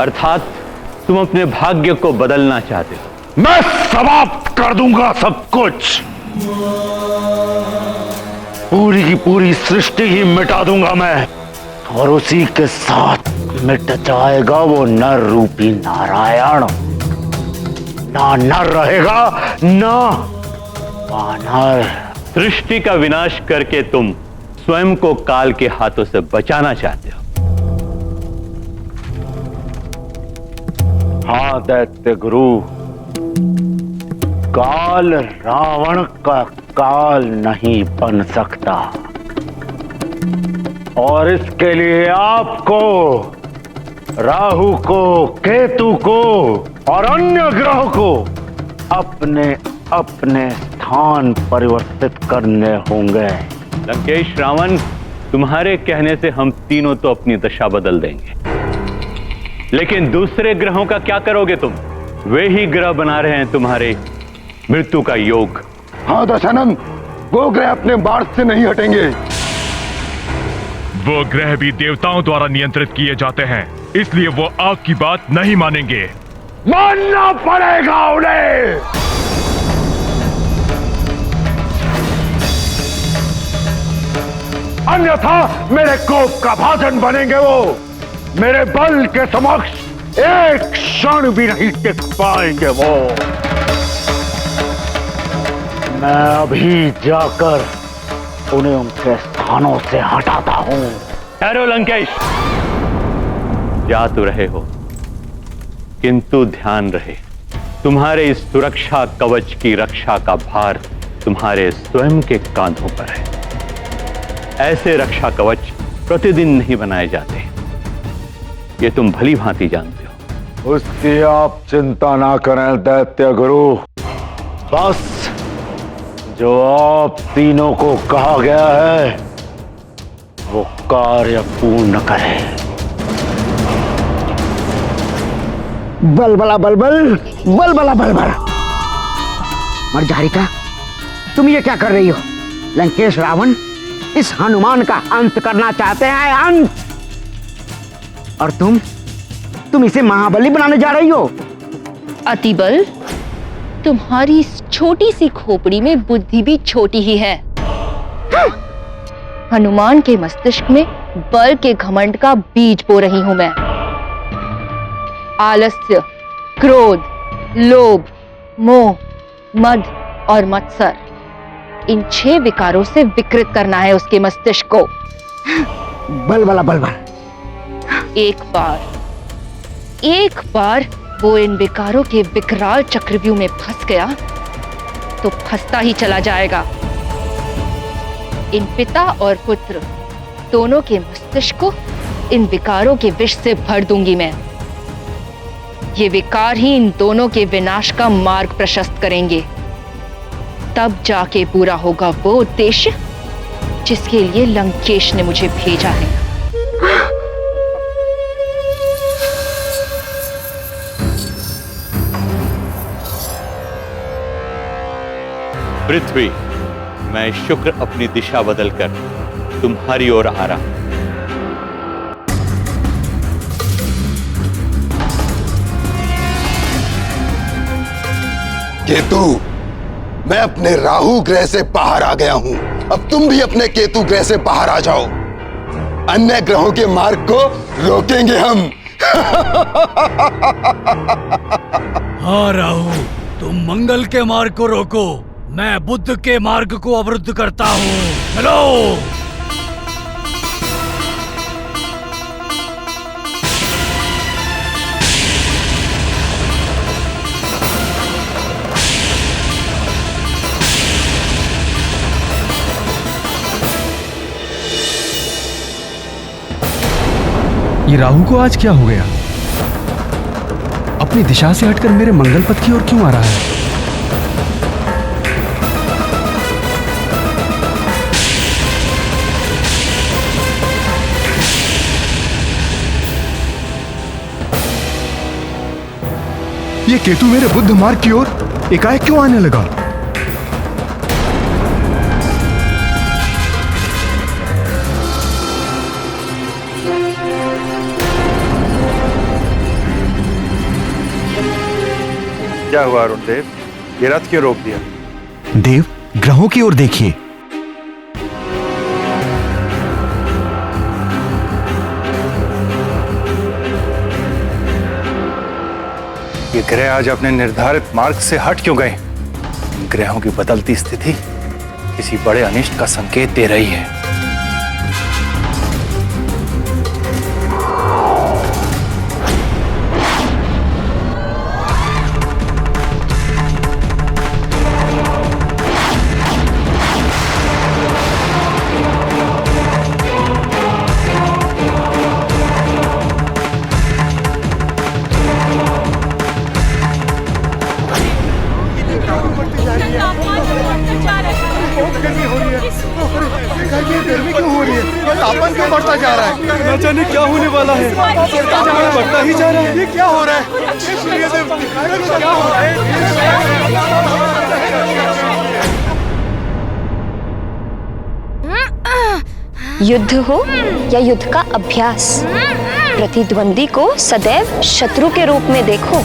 अर्थात तुम अपने भाग्य को बदलना चाहते हो। मैं समाप्त कर दूंगा सब कुछ, पूरी की पूरी सृष्टि ही मिटा दूंगा मैं, और उसी के साथ मिट जाएगा वो नर रूपी नारायण। ना नर रहेगा ना वानर। सृष्टि का विनाश करके तुम स्वयं को काल के हाथों से बचाना चाहते हो। हाँ दैत्य गुरु, काल रावण का काल नहीं बन सकता, और इसके लिए आपको, राहु को, केतु को और अन्य ग्रह को अपने अपने स्थान परिवर्तित करने होंगे। लंकेश रावण, तुम्हारे कहने से हम तीनों तो अपनी दशा बदल देंगे, लेकिन दूसरे ग्रहों का क्या करोगे तुम? वे ही ग्रह बना रहे हैं तुम्हारे मृत्यु का योग। हाँ दशानन, वो ग्रह अपने मार्ग से नहीं हटेंगे। वो ग्रह भी देवताओं द्वारा नियंत्रित किए जाते हैं, इसलिए वो आग की बात नहीं मानेंगे। मानना पड़ेगा उन्हें। अन्यथा मेरे कोप का भाजन बनेंगे वो। मेरे बल के समक्ष एक क्षण भी नहीं टिक पाएंगे वो। मैं अभी जाकर उन्हें उनके स्थानों से हटाता हूं। ठहरो लंकेश, जा तो रहे हो, किंतु ध्यान रहे, तुम्हारे इस सुरक्षा कवच की रक्षा का भार तुम्हारे स्वयं के कांधों पर है। ऐसे रक्षा कवच प्रतिदिन नहीं बनाए जाते, ये तुम भली भांति जानते हो। उसकी आप चिंता ना करें दैत्य गुरु, बस जो आप तीनों को कहा गया है वो कार्य पूर्ण करें। बलबला बलबल, बलबला बलबल। मर्जारिका, तुम ये क्या कर रही हो? लंकेश रावण इस हनुमान का अंत करना चाहते हैं, अंत। और तुम इसे महाबली बनाने जा रही हो। अतिबल, तुम्हारी इस छोटी सी खोपड़ी में बुद्धि भी छोटी ही है। हनुमान के मस्तिष्क में बल के घमंड का बीज बो रही हूं मैं। आलस्य, क्रोध, लोभ, मोह, मद और मत्सर, इन 6 विकारों से विकृत करना है उसके मस्तिष्क को। बलबला बलबल। एक बार वो इन विकारों के विकराल चक्रव्यूह में फंस गया तो फंसता ही चला जाएगा। इन पिता और पुत्र दोनों के मस्तिष्क को इन विकारों के विष से भर दूंगी मैं। ये विकार ही इन दोनों के विनाश का मार्ग प्रशस्त करेंगे। तब जाके पूरा होगा वो उद्देश्य जिसके लिए लंकेश ने मुझे भेजा है। पृथ्वी, मैं शुक्र अपनी दिशा बदलकर तुम्हारी ओर आ रहा हूं। केतु, मैं अपने राहु ग्रह से बाहर आ गया हूं। अब तुम भी अपने केतु ग्रह से बाहर आ जाओ। अन्य ग्रहों के मार्ग को रोकेंगे हम। हाँ राहु, तुम मंगल के मार्ग को रोको, मैं बुद्ध के मार्ग को अवरुद्ध करता हूँ। चलो। ये राहु को आज क्या हो गया? अपनी दिशा से हटकर मेरे मंगल पथ की ओर क्यों आ रहा है? ये केतु मेरे बुद्ध मार्ग की ओर एकाएक क्यों आने लगा? भेजा हुआ अरुण देव, ये रथ क्यों रोक दिया? देव, ग्रहों की ओर देखिए। ये ग्रह आज अपने निर्धारित मार्ग से हट क्यों गए? ग्रहों की बदलती स्थिति किसी बड़े अनिष्ट का संकेत दे रही है। गर्मी क्यों हो रही है? तापमान क्यों बढ़ता जा रहा है? न जाने क्या होने वाला है। बढ़ता ही जा रहा है। ये क्या हो रहा है? क्या हो रहा है? युद्ध हो या युद्ध का अभ्यास, प्रतिद्वंदी को सदैव शत्रु के रूप में देखो।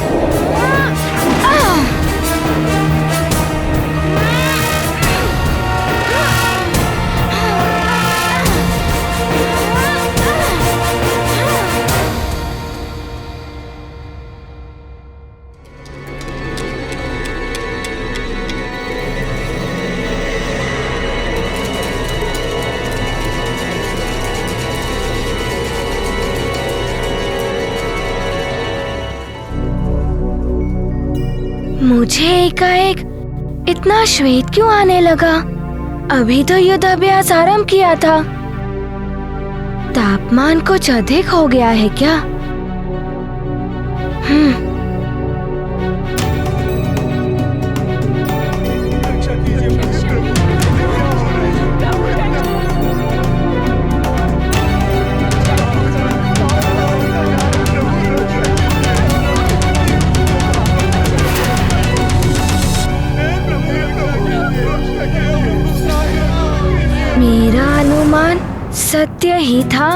मुझे एकाएक इतना श्वेत क्यों आने लगा? अभी तो युद्ध अभ्यास आरंभ किया था। तापमान कुछ अधिक हो गया है क्या? मेरा अनुमान सत्य ही था।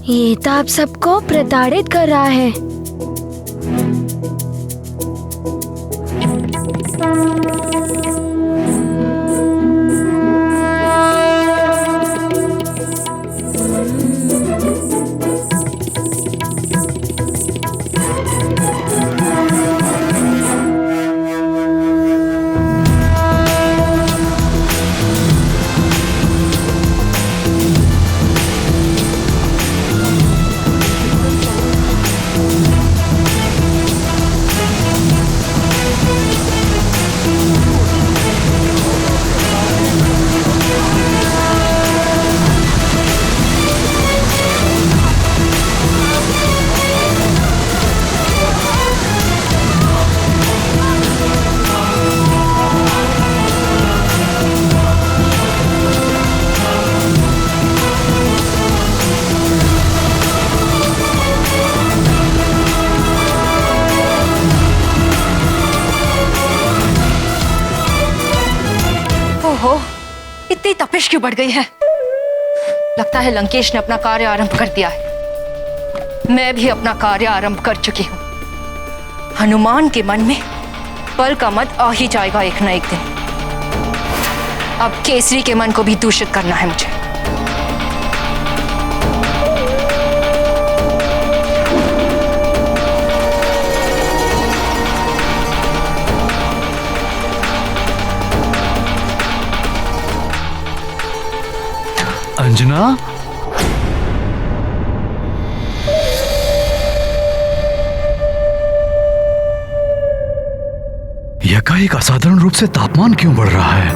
ये ताप सबको प्रताड़ित कर रहा है। इतनी तपिश क्यों बढ़ गई है? लगता है लंकेश ने अपना कार्य आरंभ कर दिया है। मैं भी अपना कार्य आरंभ कर चुकी हूं। हनुमान के मन में बल का मत आ ही जाएगा एक न एक दिन। अब केसरी के मन को भी दूषित करना है मुझे। अंजना, एकाएक असाधारण रूप से तापमान क्यों बढ़ रहा है?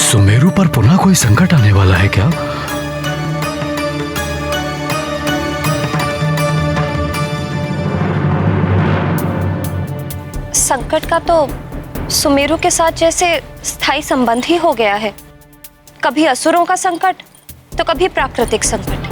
सुमेरु पर पुनः कोई संकट आने वाला है क्या? संकट का तो सुमेरु के साथ जैसे स्थायी संबंध ही हो गया है। कभी असुरों का संकट तो कभी प्राकृतिक संकट।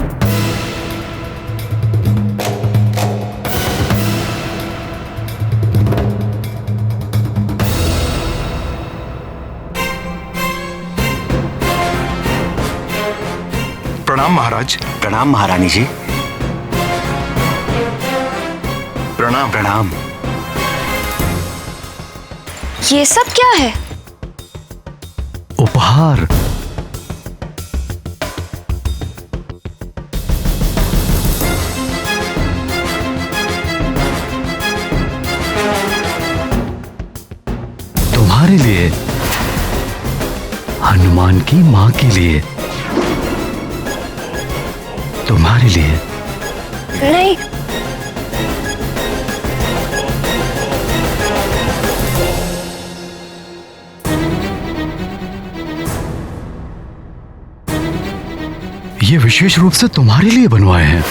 प्रणाम महाराज। प्रणाम महारानी जी। प्रणाम प्रणाम। ये सब क्या है? उपहार। तुम्हारे लिए, हनुमान की मां के लिए, तुम्हारे लिए। नहीं, ये विशेष रूप से तुम्हारे लिए बनवाए हैं।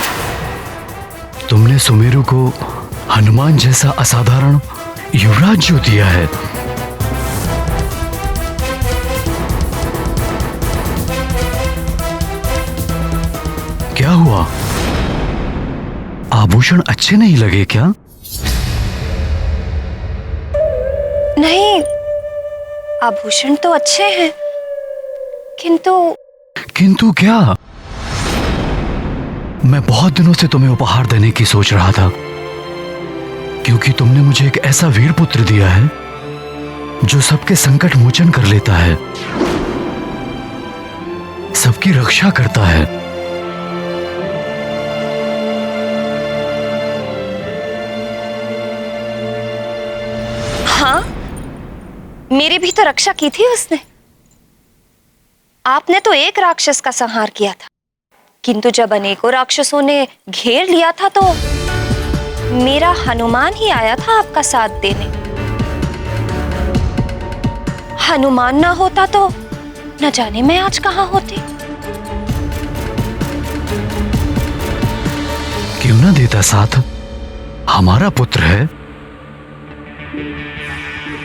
तुमने सुमेरु को हनुमान जैसा असाधारण युवराज जो दिया है, क्या हुआ? आभूषण अच्छे नहीं लगे क्या? नहीं, आभूषण तो अच्छे हैं, किंतु क्या? मैं बहुत दिनों से तुम्हें उपहार देने की सोच रहा था, क्योंकि तुमने मुझे एक ऐसा वीर पुत्र दिया है जो सबके संकट मोचन कर लेता है, सबकी रक्षा करता है। हाँ, मेरी भी तो रक्षा की थी उसने। आपने तो एक राक्षस का संहार किया था, किंतु जब अनेकों राक्षसों ने घेर लिया था तो मेरा हनुमान ही आया था आपका साथ देने। हनुमान ना होता तो न जाने मैं आज कहां होती। क्यों ना देता साथ? हमारा पुत्र है,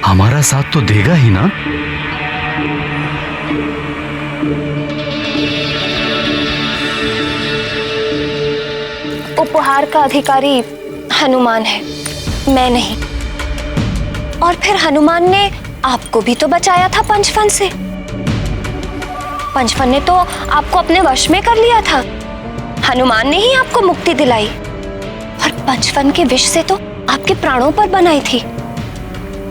हमारा साथ तो देगा ही ना। उपहार का अधिकारी हनुमान है, मैं नहीं। और फिर हनुमान ने आपको भी तो बचाया था पंचफन से। पंचफन ने तो आपको अपने वश में कर लिया था। हनुमान ने ही आपको मुक्ति दिलाई, और पंचफन के विष से तो आपके प्राणों पर बनाई थी।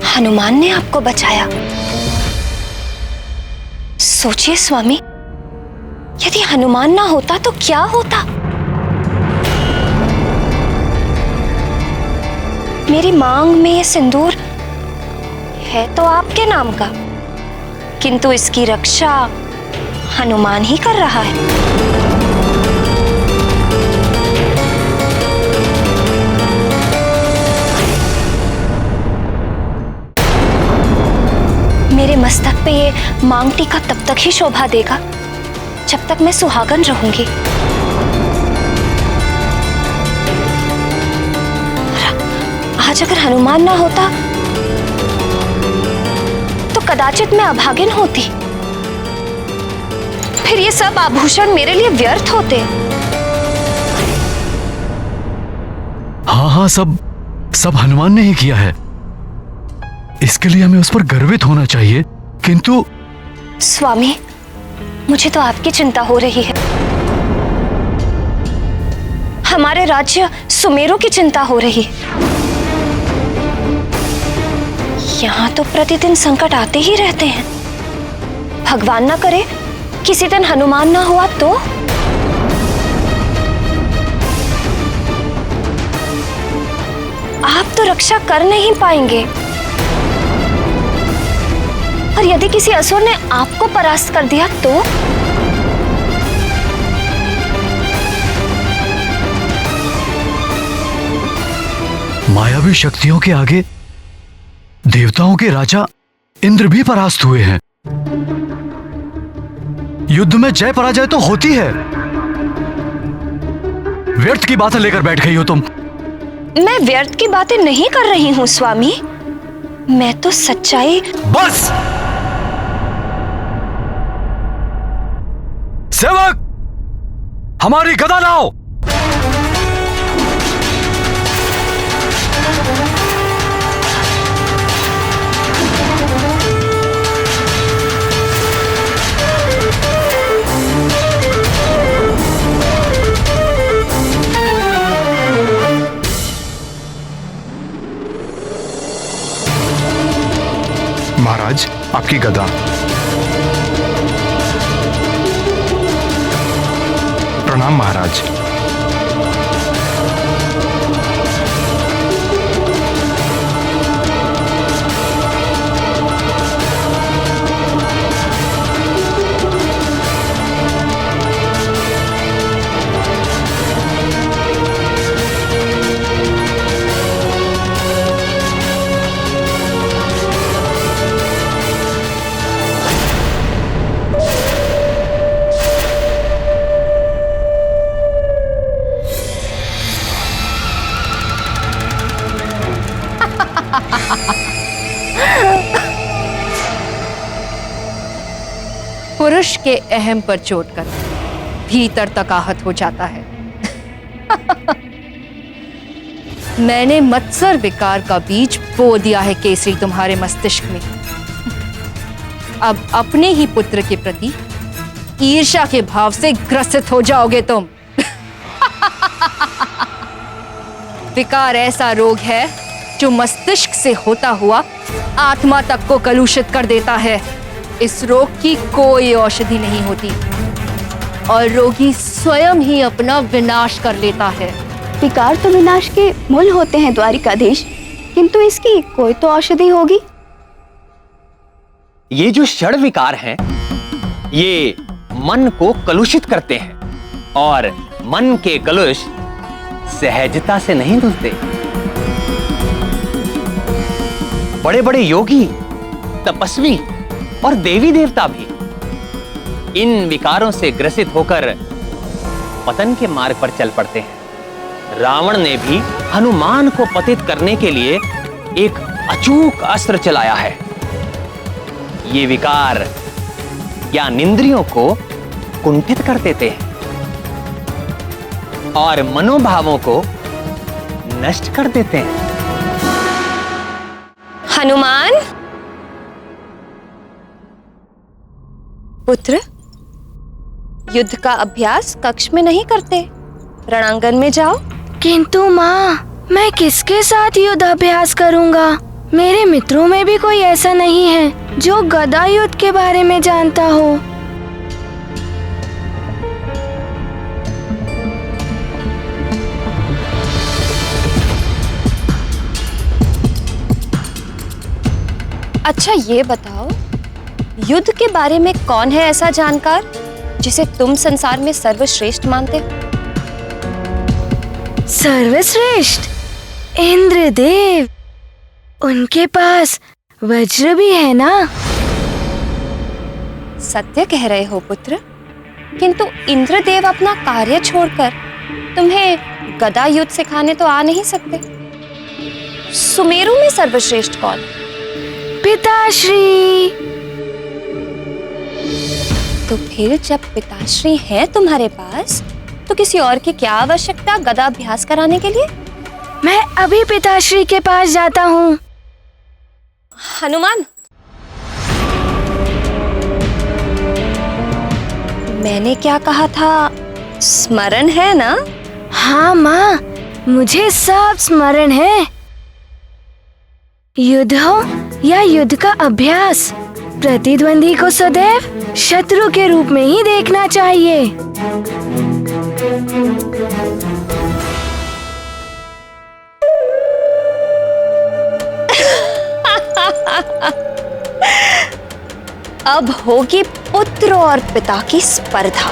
हनुमान ने आपको बचाया। सोचिए स्वामी, यदि हनुमान ना होता तो क्या होता? मेरी मांग में ये सिंदूर है तो आपके नाम का, किंतु इसकी रक्षा हनुमान ही कर रहा है। मेरे मस्तक पे ये मांग टीका तब तक ही शोभा देगा जब तक मैं सुहागन रहूंगी। आज अगर हनुमान ना होता तो कदाचित मैं अभागिन होती। फिर ये सब आभूषण मेरे लिए व्यर्थ होते। हाँ, सब हनुमान ने ही किया है। इसके लिए हमें उस पर गर्वित होना चाहिए, किंतु स्वामी, मुझे तो आपकी चिंता हो रही है। हमारे राज्य सुमेरु की चिंता हो रही है। यहाँ तो प्रतिदिन संकट आते ही रहते हैं। भगवान ना करे किसी दिन हनुमान ना हुआ तो? आप तो रक्षा कर नहीं पाएंगे, और यदि किसी असुर ने आपको परास्त कर दिया तो? मायावी शक्तियों के आगे देवताओं के राजा इंद्र भी परास्त हुए हैं। युद्ध में जय पराजय तो होती है। व्यर्थ की बातें लेकर बैठ गई हो तुम। मैं व्यर्थ की बातें नहीं कर रही हूं स्वामी, मैं तो सच्चाई। बस! सेवक, हमारी गदा लाओ। की गदा। प्रणाम महाराज। पुरुष के अहम पर चोट कर भीतर तक आहत हो जाता है। मैंने मत्सर विकार का बीज बो दिया है केसरी तुम्हारे मस्तिष्क में। अब अपने ही पुत्र के प्रति ईर्ष्या के भाव से ग्रसित हो जाओगे तुम। विकार ऐसा रोग है जो मस्तिष्क से होता हुआ आत्मा तक को कलुषित कर देता है। इस रोग की कोई औषधि नहीं होती और रोगी स्वयं ही अपना विनाश कर लेता है। विकार तो विनाश के मूल होते हैं द्वारिकाधीश, किंतु इसकी कोई तो औषधि होगी। ये जो षड विकार हैं, ये मन को कलुषित करते हैं और मन के कलुष सहजता से नहीं धुलते। बड़े बड़े योगी, तपस्वी और देवी देवता भी इन विकारों से ग्रसित होकर पतन के मार्ग पर चल पड़ते हैं। रावण ने भी हनुमान को पतित करने के लिए एक अचूक अस्त्र चलाया है। ये विकार ज्ञानेंद्रियों को कुंठित कर देते हैं और मनोभावों को नष्ट कर देते हैं। हनुमान पुत्र, युद्ध का अभ्यास कक्ष में नहीं करते, रणांगन में जाओ। किंतु माँ, मैं किसके साथ युद्ध अभ्यास करूंगा? मेरे मित्रों में भी कोई ऐसा नहीं है जो गदा युद्ध के बारे में जानता हो। अच्छा ये बताओ, युद्ध के बारे में कौन है ऐसा जानकार जिसे तुम संसार में सर्वश्रेष्ठ मानते हो? सर्वश्रेष्ठ? इंद्रदेव। उनके पास वज्र भी है ना? सत्य कह रहे हो पुत्र, किंतु इंद्रदेव अपना कार्य छोड़कर तुम्हें गदा युद्ध सिखाने तो आ नहीं सकते। सुमेरु में सर्वश्रेष्ठ कौन? पिताश्री। तो फिर जब पिताश्री हैं तुम्हारे पास, तो किसी और की क्या आवश्यकता गदा अभ्यास कराने के लिए? मैं अभी पिताश्री के पास जाता हूँ। हनुमान, मैंने क्या कहा था, स्मरण है ना? हाँ माँ, मुझे सब स्मरण है। युद्ध हो या युद्ध का अभ्यास, प्रतिद्वंदी को सदैव शत्रु के रूप में ही देखना चाहिए। अब होगी पुत्र और पिता की स्पर्धा।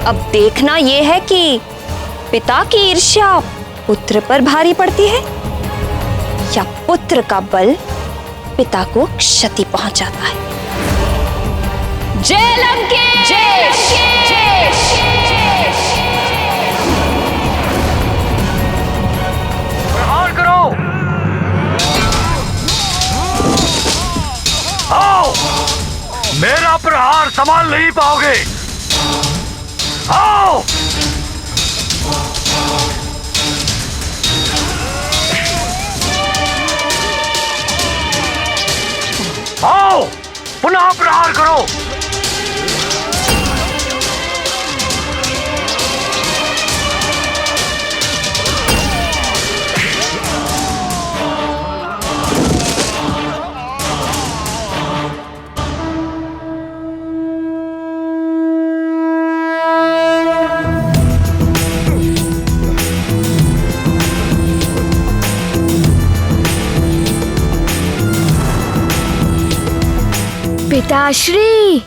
अब देखना यह है कि पिता की ईर्ष्या पुत्र पर भारी पड़ती है या पुत्र का बल पिता को क्षति पहुंचाता है। जय लंकेश! प्रहार करो! आओ! मेरा प्रहार संभाल नहीं पाओगे। आओ! आओ! पुनः प्रहार करो! पिताश्री,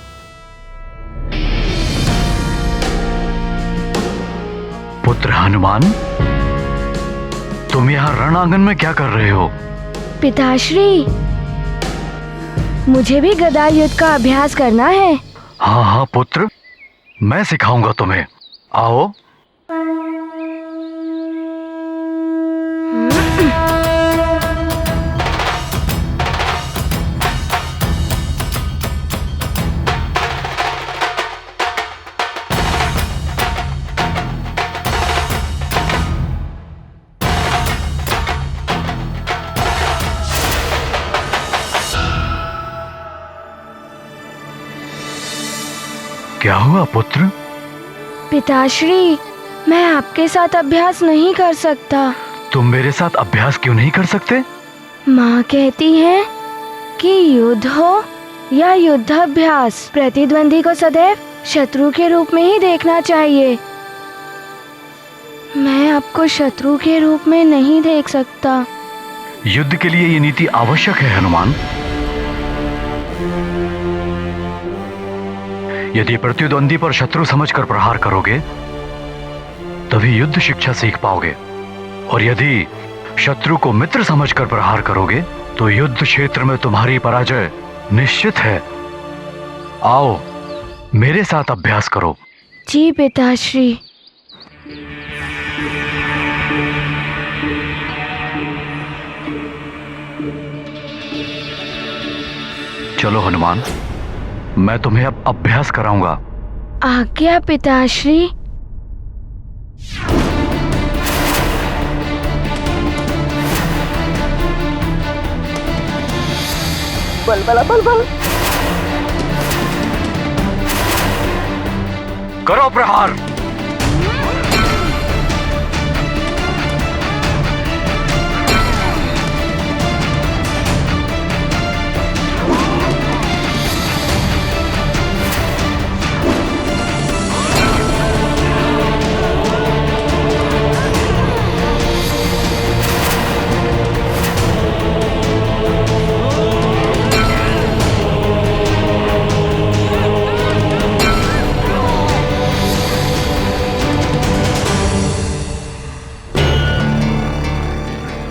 पुत्र हनुमान, तुम यहाँ रणांगन में क्या कर रहे हो? पिताश्री, मुझे भी गदा युद्ध का अभ्यास करना है। हाँ हाँ पुत्र, मैं सिखाऊंगा तुम्हें। आओ। क्या हुआ पुत्र? पिताश्री, मैं आपके साथ अभ्यास नहीं कर सकता। तुम मेरे साथ अभ्यास क्यों नहीं कर सकते? माँ कहती है कि युद्ध हो या युद्धाभ्यास, प्रतिद्वंदी को सदैव शत्रु के रूप में ही देखना चाहिए। मैं आपको शत्रु के रूप में नहीं देख सकता। युद्ध के लिए ये नीति आवश्यक है हनुमान। यदि प्रतिद्वंदी पर शत्रु समझकर प्रहार करोगे तभी युद्ध शिक्षा सीख पाओगे, और यदि शत्रु को मित्र समझकर प्रहार करोगे तो युद्ध क्षेत्र में तुम्हारी पराजय निश्चित है। आओ मेरे साथ अभ्यास करो। जी पिताश्री। चलो हनुमान, मैं तुम्हें अब अभ्यास कराऊंगा। आज्ञा पिताश्री। बल बल बल बल। करो प्रहार।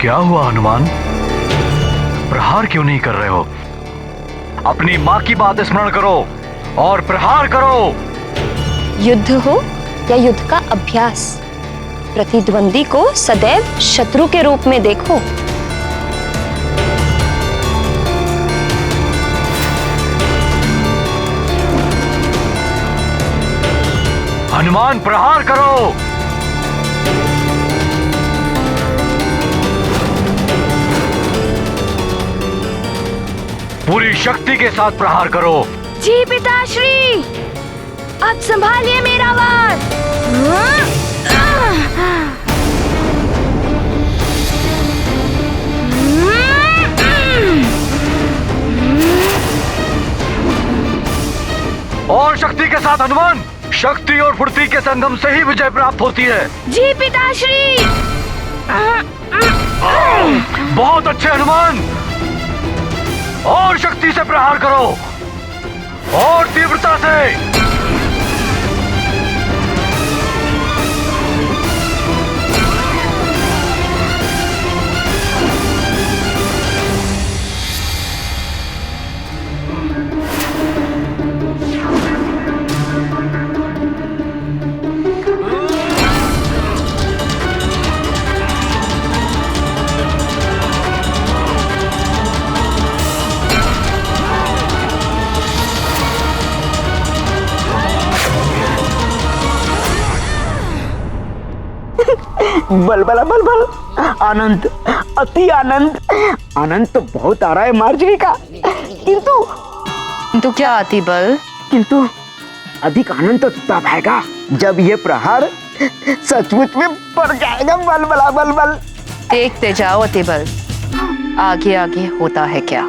क्या हुआ हनुमान? प्रहार क्यों नहीं कर रहे हो? अपनी माँ की बात स्मरण करो और प्रहार करो। युद्ध हो या युद्ध का अभ्यास, प्रतिद्वंदी को सदैव शत्रु के रूप में देखो। हनुमान प्रहार करो। पूरी शक्ति के साथ प्रहार करो। जी पिताश्री। अब संभालिए मेरा वार। और शक्ति के साथ हनुमान। शक्ति और फुर्ती के संगम से ही विजय प्राप्त होती है। जी पिताश्री। बहुत अच्छे हनुमान। और शक्ति से प्रहार करो और तीव्रता से। बल बल बल बल। आनंद, अति आनंद। आनंद तो बहुत आ रहा है मार्जरी का, किंतु क्या अति बल? किंतु अधिक आनंद तो तब आएगा जब ये प्रहार सचमुच में पड़ जाएगा। बल बला बल बल। देखते जाओ अति बल, आगे आगे होता है क्या।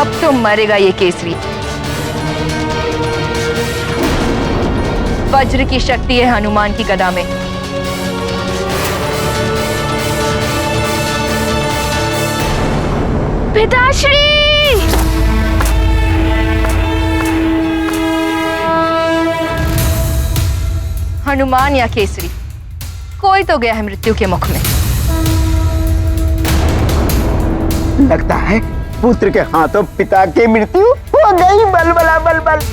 अब तो मरेगा ये केसरी। वज्र की शक्ति है हनुमान की गदा में। पिताश्री! हनुमान या केसरी, कोई तो गया है मृत्यु के मुख में। लगता है पुत्र के हाथों पिता की मृत्यु हो गई। बलबला बलबल।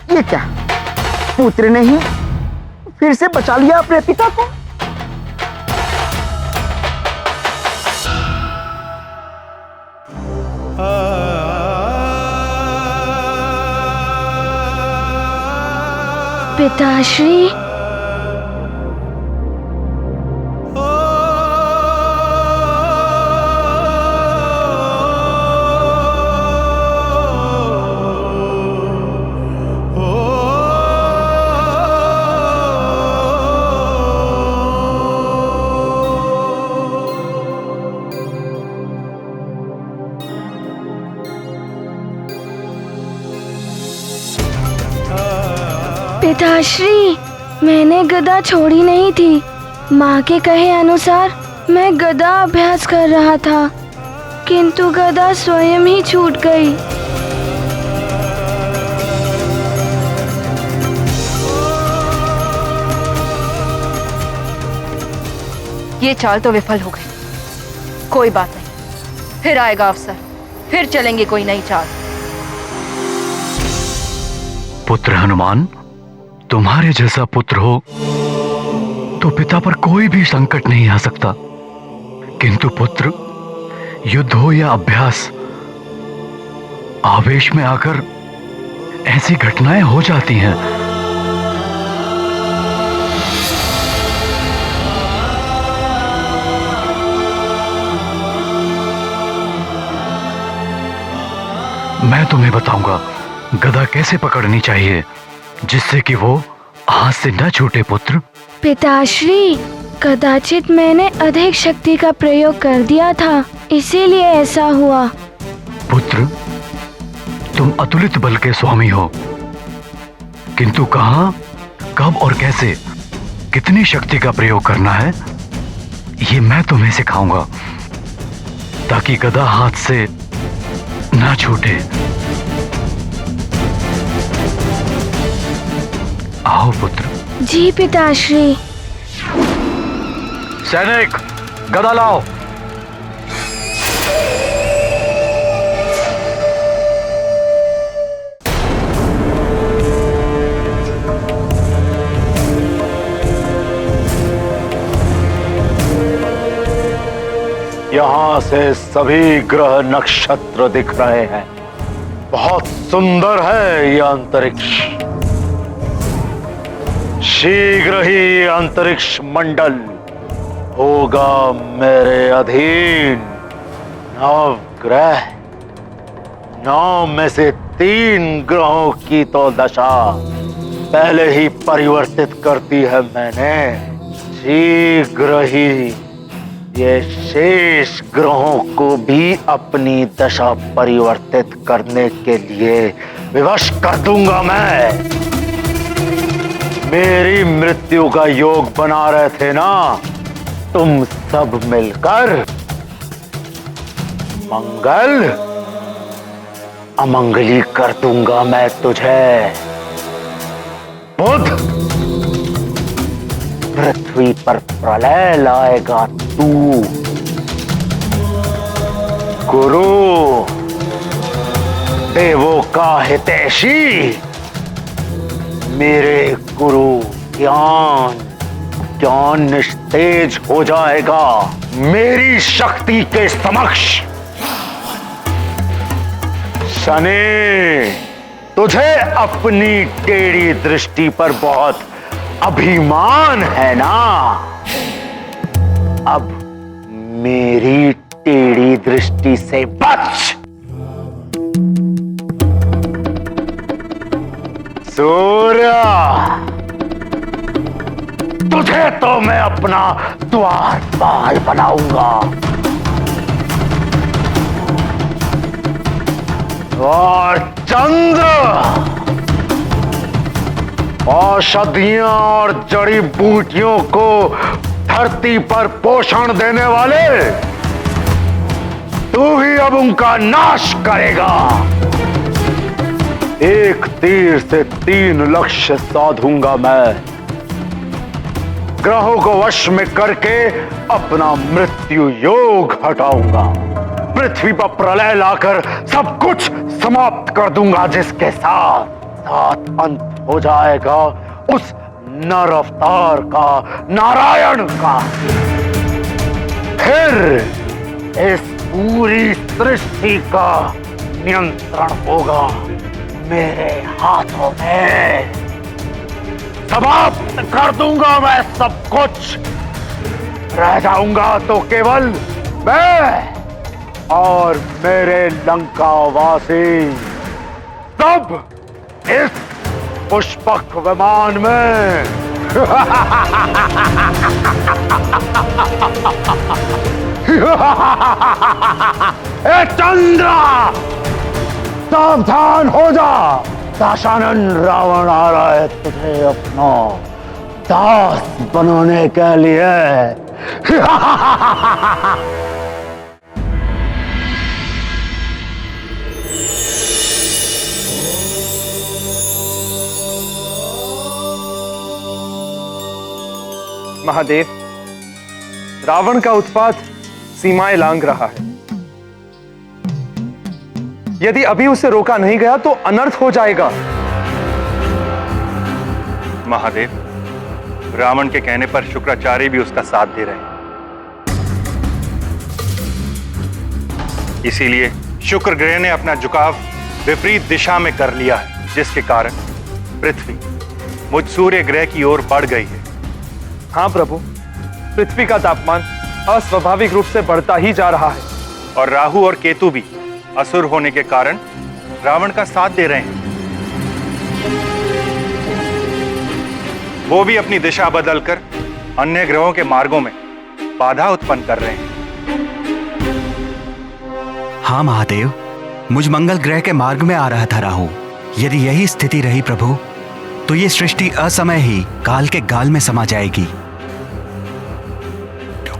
ये क्या, पुत्र ने ही फिर से बचा लिया अपने पिता को? पिताश्री! पिताश्री, मैंने गदा छोड़ी नहीं थी। माँ के कहे अनुसार मैं गदा अभ्यास कर रहा था, किंतु गदा स्वयं ही छूट गई। ये चाल तो विफल हो गई। कोई बात नहीं, फिर आएगा अवसर, फिर चलेंगे कोई नई चाल। पुत्र हनुमान, तुम्हारे जैसा पुत्र हो तो पिता पर कोई भी संकट नहीं आ सकता, किंतु पुत्र, युद्ध हो या अभ्यास, आवेश में आकर ऐसी घटनाएं हो जाती हैं। मैं तुम्हें बताऊंगा गदा कैसे पकड़नी चाहिए जिससे कि वो हाथ से न छूटे। पुत्र पिताश्री, कदाचित मैंने अधिक शक्ति का प्रयोग कर दिया था, इसीलिए ऐसा हुआ। पुत्र, तुम अतुलित बल के स्वामी हो, किंतु कहां, कब और कैसे, कितनी शक्ति का प्रयोग करना है, ये मैं तुम्हें सिखाऊंगा, ताकि गदा हाथ से ना छूटे। आओ पुत्र। जी पिताश्री। सैनिक, गदा लाओ। यहां से सभी ग्रह नक्षत्र दिख रहे हैं। बहुत सुंदर है यह अंतरिक्ष। शीघ्र ही अंतरिक्ष मंडल होगा मेरे अधीन। 9 ग्रह, 9 में से 3 ग्रहों की तो दशा पहले ही परिवर्तित कर दी है मैंने। शीघ्र ही ये शेष ग्रहों को भी अपनी दशा परिवर्तित करने के लिए विवश कर दूंगा मैं। मेरी मृत्यु का योग बना रहे थे ना तुम सब मिलकर, मंगल अमंगली कर दूंगा मैं तुझे। बुध, पृथ्वी पर प्रलय लाएगा तू। गुरु, देवों का हितैषी, मेरे गुरु ज्ञान, मृत्युंजय निस्तेज हो जाएगा मेरी शक्ति के समक्ष। शनि, तुझे अपनी टेढ़ी दृष्टि पर बहुत अभिमान है ना? अब मेरी टेढ़ी दृष्टि से बच। सूर्य, तुझे तो मैं अपना द्वारपाल बनाऊंगा। और चंद्र, औषधियां और जड़ी बूटियों को धरती पर पोषण देने वाले, तू ही अब उनका नाश करेगा। एक तीर से 3 लक्ष्य साधूंगा मैं। ग्रहों को वश में करके अपना मृत्यु योग हटाऊंगा। पृथ्वी पर प्रलय लाकर सब कुछ समाप्त कर दूंगा, जिसके साथ अंत हो जाएगा उस नर अवतार का, नारायण का। फिर इस पूरी सृष्टि का नियंत्रण होगा मेरे हाथों में। समाप्त कर दूंगा मैं सब कुछ। रह जाऊंगा तो केवल मैं और मेरे लंकावासी, सब इस पुष्पक विमान में। ए चंद्रा, सावधान हो जा। दाशानन रावण आ रहा है तुझे अपना दास बनाने के लिए। महादेव, रावण का उत्पात सीमाएं लांघ रहा है। यदि अभी उसे रोका नहीं गया तो अनर्थ हो जाएगा। महादेव, रावण के कहने पर शुक्राचार्य भी उसका साथ दे रहे हैं। इसीलिए शुक्र ग्रह ने अपना झुकाव विपरीत दिशा में कर लिया है, जिसके कारण पृथ्वी मुझ सूर्य ग्रह की ओर बढ़ गई है। हाँ प्रभु, पृथ्वी का तापमान अस्वाभाविक रूप से बढ़ता ही जा रहा है। और राहु और केतु भी असुर होने के कारण रावण का साथ दे रहे हैं। वो भी अपनी दिशा बदलकर अन्य ग्रहों के मार्गों में बाधा उत्पन्न कर रहे हैं। हाँ महादेव, मुझ मंगल ग्रह के मार्ग में आ रहा था राहु। यदि यही स्थिति रही प्रभु, तो ये सृष्टि असमय ही काल के गाल में समा जाएगी।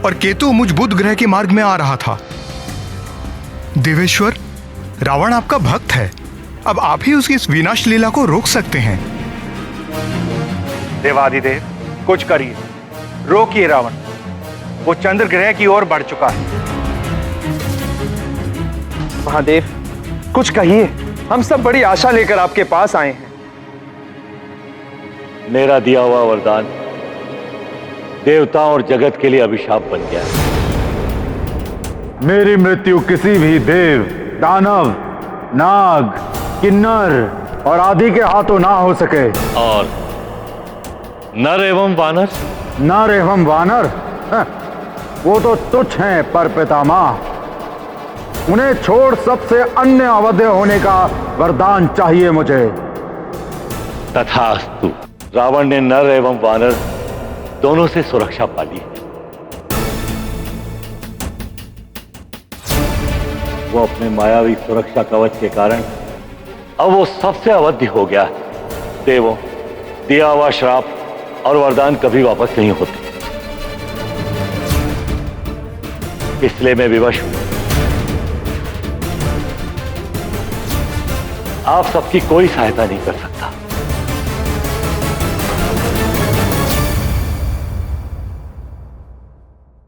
और केतु मुझ बुध ग्रह के मार्ग में आ रहा था। देवेश्वर, रावण आपका भक्त है, अब आप ही उसकी इस विनाश लीला को रोक सकते हैं। देवादिदेव, कुछ करिए, रोकिए रावण। वो चंद्र ग्रह की ओर बढ़ चुका है। महादेव, कुछ कहिए, हम सब बड़ी आशा लेकर आपके पास आए हैं। मेरा दिया हुआ वरदान देवताओं और जगत के लिए अभिशाप बन गया। मेरी मृत्यु किसी भी देव, दानव, नाग, किन्नर और आदि के हाथों ना हो सके। और नर एवं वानर? नर एवं वानर, वो तो तुच्छ हैं पर पितामह। उन्हें छोड़ सबसे अन्य अवध्य होने का वरदान चाहिए मुझे। तथास्तु। रावण ने नर एवं वानर दोनों से सुरक्षा पाली है। वो अपने मायावी सुरक्षा कवच के कारण अब वो सबसे अवध्य हो गया। देवों, दिया हुआ श्राप और वरदान कभी वापस नहीं होते, इसलिए मैं विवश हूं। आप सबकी कोई सहायता नहीं कर सकता।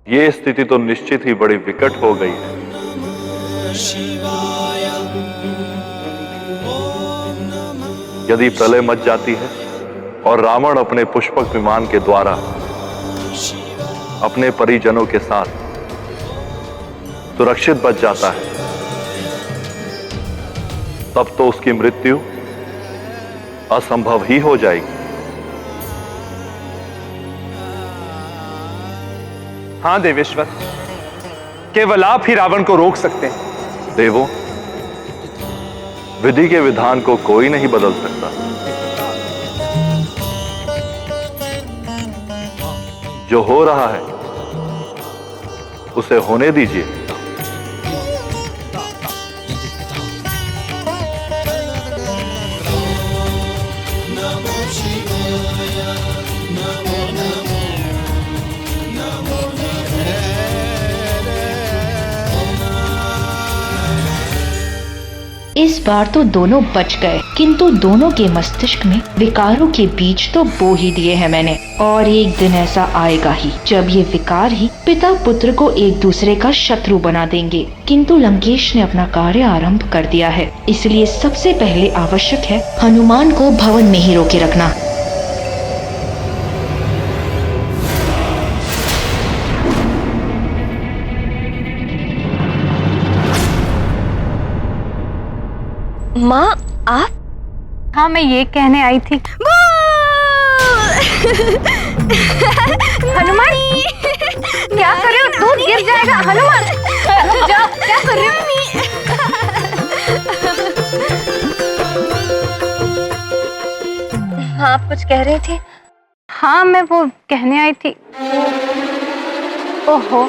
ये स्थिति तो निश्चित ही बड़ी विकट हो गई है। यदि प्रलय मच जाती है और रावण अपने पुष्पक विमान के द्वारा अपने परिजनों के साथ सुरक्षित बच जाता है, तब तो उसकी मृत्यु असंभव ही हो जाएगी। हाँ देवेश्वर, केवल आप ही रावण को रोक सकते हैं। देवों, विधि के विधान को कोई नहीं बदल सकता। जो हो रहा है उसे होने दीजिए। इस बार तो दोनों बच गए, किंतु दोनों के मस्तिष्क में विकारों के बीज तो बो ही दिए हैं मैंने। और एक दिन ऐसा आएगा ही जब ये विकार ही पिता पुत्र को एक दूसरे का शत्रु बना देंगे। किंतु लंकेश ने अपना कार्य आरंभ कर दिया है, इसलिए सबसे पहले आवश्यक है हनुमान को भवन में ही रोके रखना। माँ, आप? हाँ, मैं ये कहने आई थी। हनुमान, क्या कर रहे हो? दूध गिर जाएगा। हनुमान, जाओ, क्या कर रहे हो? हाँ, आप कुछ कह रही थी? हाँ, मैं वो कहने आई थी। ओहो,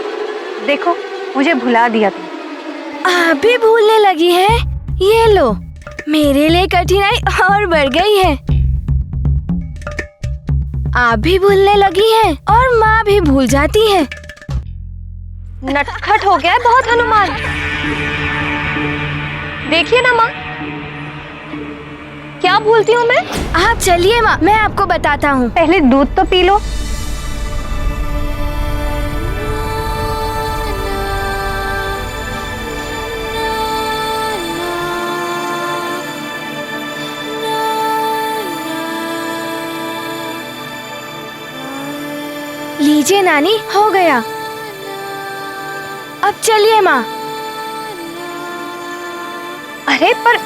देखो, मुझे भुला दिया तुम। आप भी भूलने लगी हैं? ये लो, मेरे लिए कठिनाई और बढ़ गई है। आप भी भूलने लगी हैं और माँ भी भूल जाती है। नटखट हो गया है बहुत हनुमान। देखिए ना माँ, क्या भूलती हूँ मैं? आप चलिए माँ, मैं आपको बताता हूँ। पहले दूध तो पी लो। लीजिए नानी, हो गया। अब चलिए माँ। अरे पर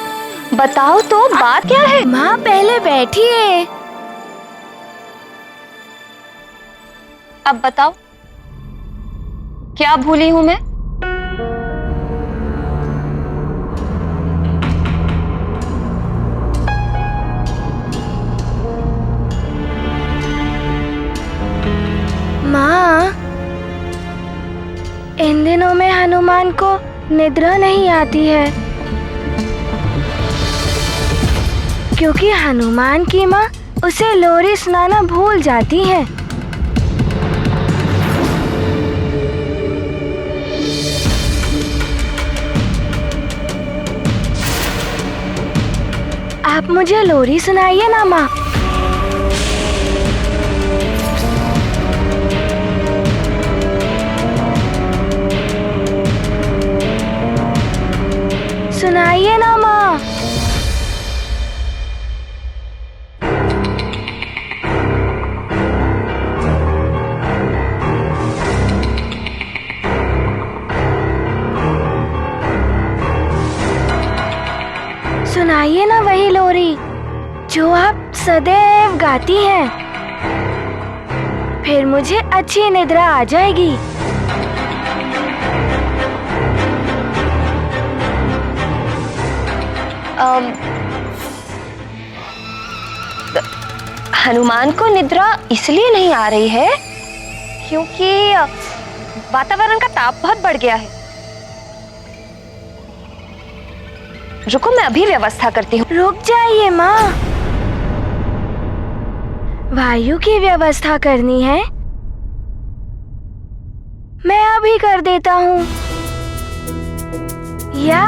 बताओ तो, बात क्या है? माँ पहले बैठिए। अब बताओ, क्या भूली हूँ मैं? माँ, इन दिनों में हनुमान को निद्रा नहीं आती है, क्योंकि हनुमान की माँ उसे लोरी सुनाना भूल जाती है। आप मुझे लोरी सुनाइए ना माँ। सुनाइए ना माँ। सुनाइए ना वही लोरी जो आप सदैव गाती हैं। फिर मुझे अच्छी निद्रा आ जाएगी। हनुमान को निद्रा इसलिए नहीं आ रही है क्योंकि वातावरण का ताप बहुत बढ़ गया है। रुको, मैं अभी व्यवस्था करती हूँ। रुक जाइए माँ, वायु की व्यवस्था करनी है। मैं अभी कर देता हूँ। या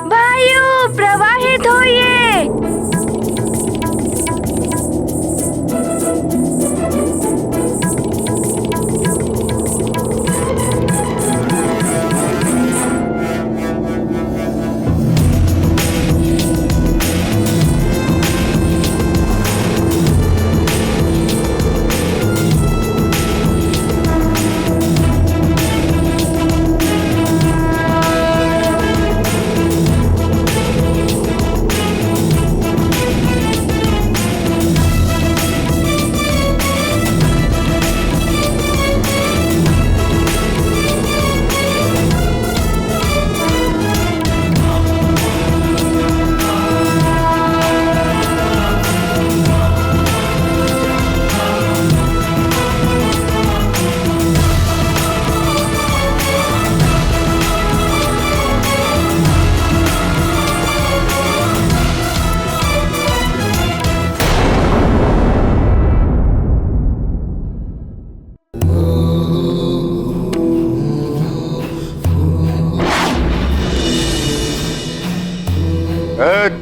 वायु प्रवाहित होइए।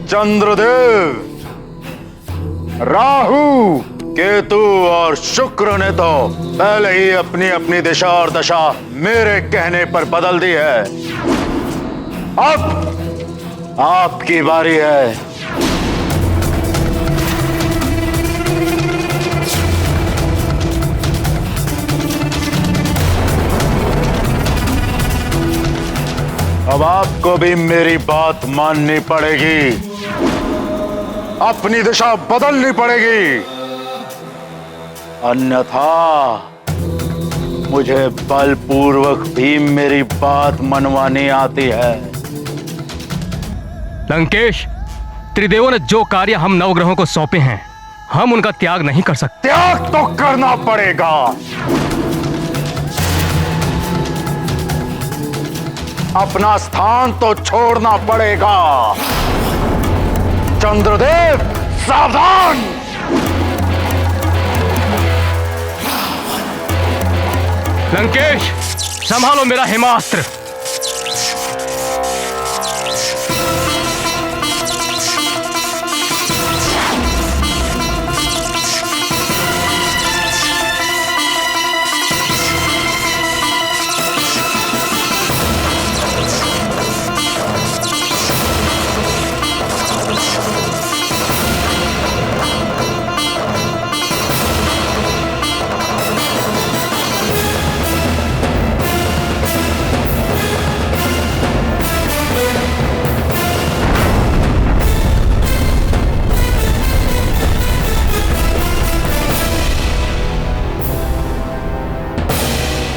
चंद्रदेव, राहु, केतु और शुक्र ने तो पहले ही अपनी अपनी दिशा और दशा मेरे कहने पर बदल दी है। अब आपकी बारी है। अब आपको भी मेरी बात माननी पड़ेगी, अपनी दिशा बदलनी पड़ेगी, अन्यथा मुझे बलपूर्वक भी मेरी बात मनवानी आती है। लंकेश, त्रिदेवों ने जो कार्य हम नवग्रहों को सौंपे हैं, हम उनका त्याग नहीं कर सकते। त्याग तो करना पड़ेगा। अपना स्थान तो छोड़ना पड़ेगा। चंद्रदेव, सावधान! लंकेश, संभालो मेरा हिमास्त्र।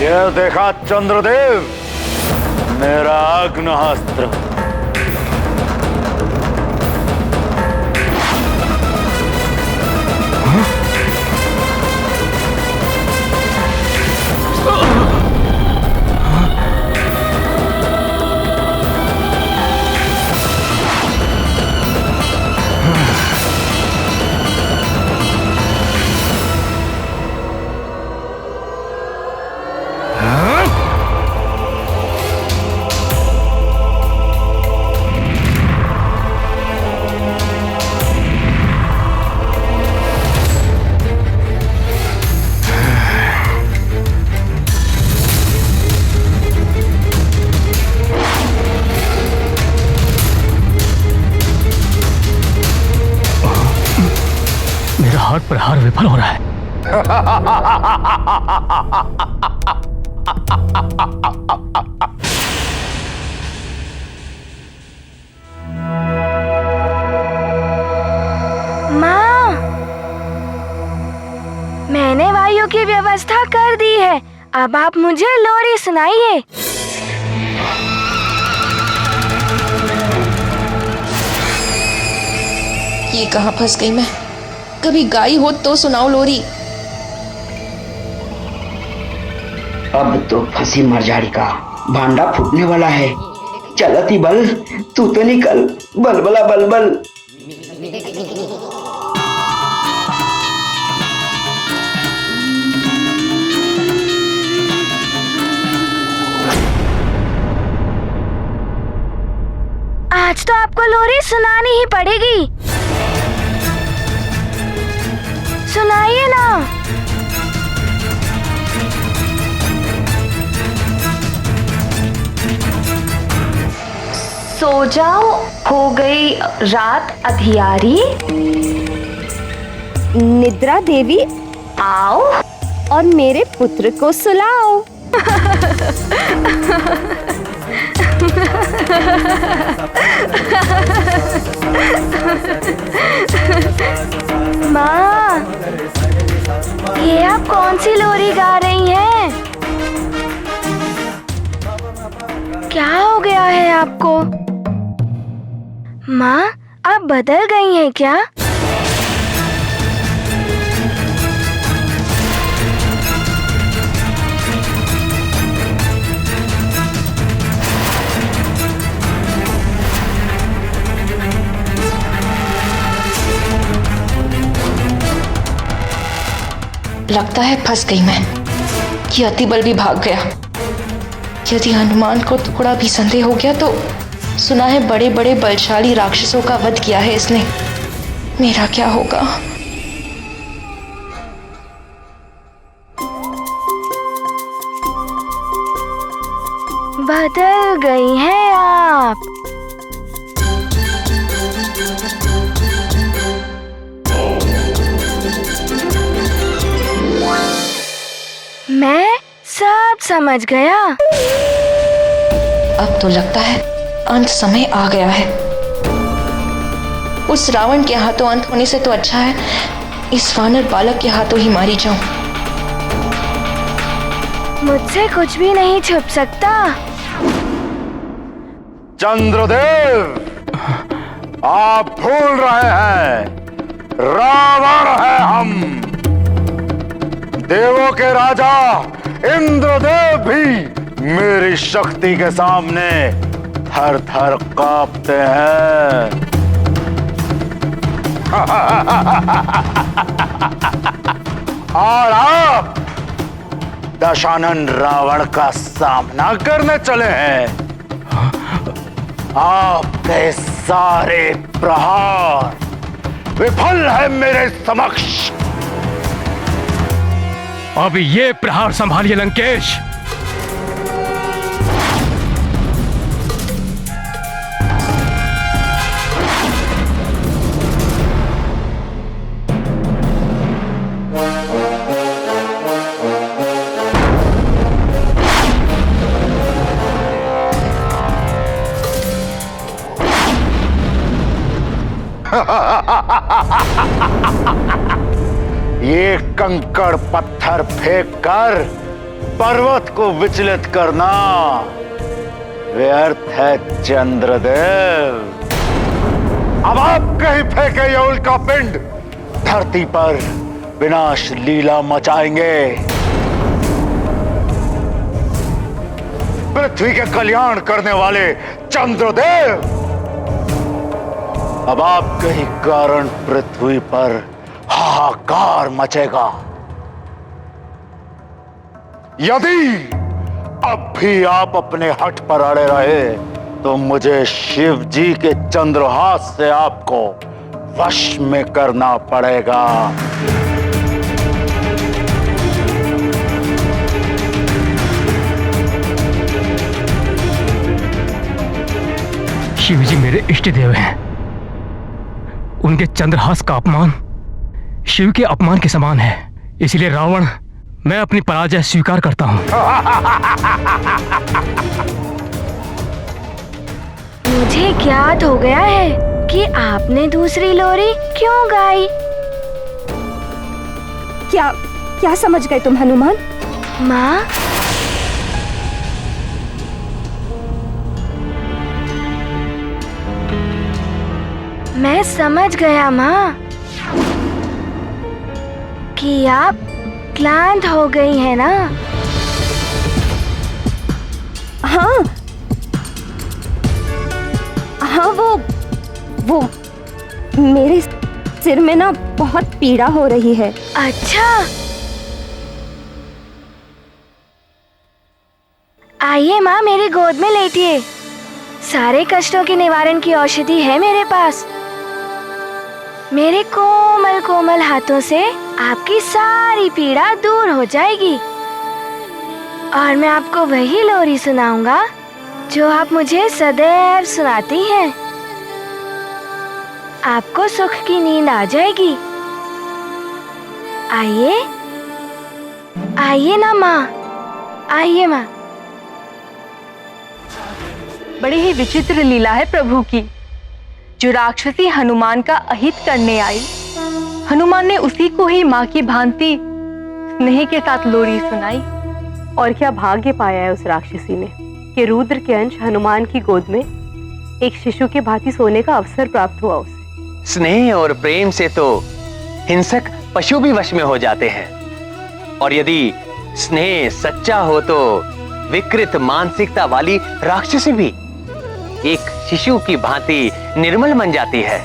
यह देखा चंद्रदेव, मेरा आग्नेयास्त्र। हाथ प्रहार विफल हो रहा है। माँ, मैंने वायु की व्यवस्था कर दी है। अब आप मुझे लोरी सुनाइए। ये कहाँ फंस गई मैं? कभी गाई हो तो सुनाओ लोरी। अब तो फंसी मरजाड़ी का भांडा फूटने वाला है। चलती बल, तू तो निकल, बलबला बलबल। आज तो आपको लोरी सुनानी ही पड़ेगी। सुनाइए ना। सो जाओ, हो गई रात अधियारी। निद्रा देवी आओ और मेरे पुत्र को सुलाओ। माँ, ये आप कौन सी लोरी गा रही हैं? क्या हो गया है आपको? माँ, आप बदल गई हैं क्या? लगता है फंस गई मैं। कि अतिबल भी भाग गया। यदि हनुमान को थोड़ा भी संदेह हो गया तो सुना है बड़े बड़े बलशाली राक्षसों का वध किया है इसने। मेरा क्या होगा? बदल गई हैं आप। मैं सब समझ गया। अब तो लगता है अंत समय आ गया है। उस रावण के हाथों अंत होने से तो अच्छा है इस वानर बालक के हाथों ही मारी जाऊं। मुझसे कुछ भी नहीं छुप सकता। चंद्रदेव, आप भूल रहे हैं, रावण है हम। देवों के राजा इंद्रदेव भी मेरी शक्ति के सामने थर थर कांपते हैं। और आप दशानन रावण का सामना करने चले हैं। आपके सारे प्रहार विफल है मेरे समक्ष। अब ये प्रहार संभालिए लंकेश। ये कंकड़ पत्थर फेंक कर पर्वत को विचलित करना व्यर्थ है चंद्रदेव। अब आप कहीं फेंके ये उल्का पिंड धरती पर विनाश लीला मचाएंगे। पृथ्वी के कल्याण करने वाले चंद्रदेव, अब आपके ही कारण पृथ्वी पर हाहाकार मचेगा। यदि अब भी आप अपने हठ पर अड़े रहे तो मुझे शिव जी के चंद्रहास से आपको वश में करना पड़ेगा। शिव जी मेरे इष्ट देव हैं। उनके चंद्रहास का अपमान शिव के अपमान के समान है। इसलिए रावण, मैं अपनी पराजय स्वीकार करता हूं। मुझे ज्ञात हो गया है कि आपने दूसरी लोरी क्यों गाई। क्या समझ गए तुम हनुमान? माँ, मैं समझ गया माँ कि आप क्लांत हो गई है ना। हाँ, वो मेरे सिर में ना बहुत पीड़ा हो रही है। अच्छा, आइए माँ, मेरी गोद में लेटिए। सारे कष्टों के निवारण की औषधि है मेरे पास। मेरे कोमल कोमल हाथों से आपकी सारी पीड़ा दूर हो जाएगी और मैं आपको वही लोरी सुनाऊंगा जो आप मुझे सदैव सुनाती हैं। आपको सुख की नींद आ जाएगी। आइए आइए ना माँ, आइए माँ। बड़ी ही विचित्र लीला है प्रभु की। जो राक्षसी हनुमान का अहित करने आई, हनुमान ने उसी को ही माँ की भांति स्नेह के साथ लोरी सुनाई। और क्या भाग्य पाया है उस राक्षसी ने कि रुद्र के अंश हनुमान की गोद में एक शिशु के भांति सोने का अवसर प्राप्त हुआ उसे। स्नेह और प्रेम से तो हिंसक पशु भी वश में हो जाते हैं, और यदि स्नेह सच्चा हो तो विकृत मानसिकता वाली राक्षसी भी एक शिशु की भांति निर्मल बन जाती है।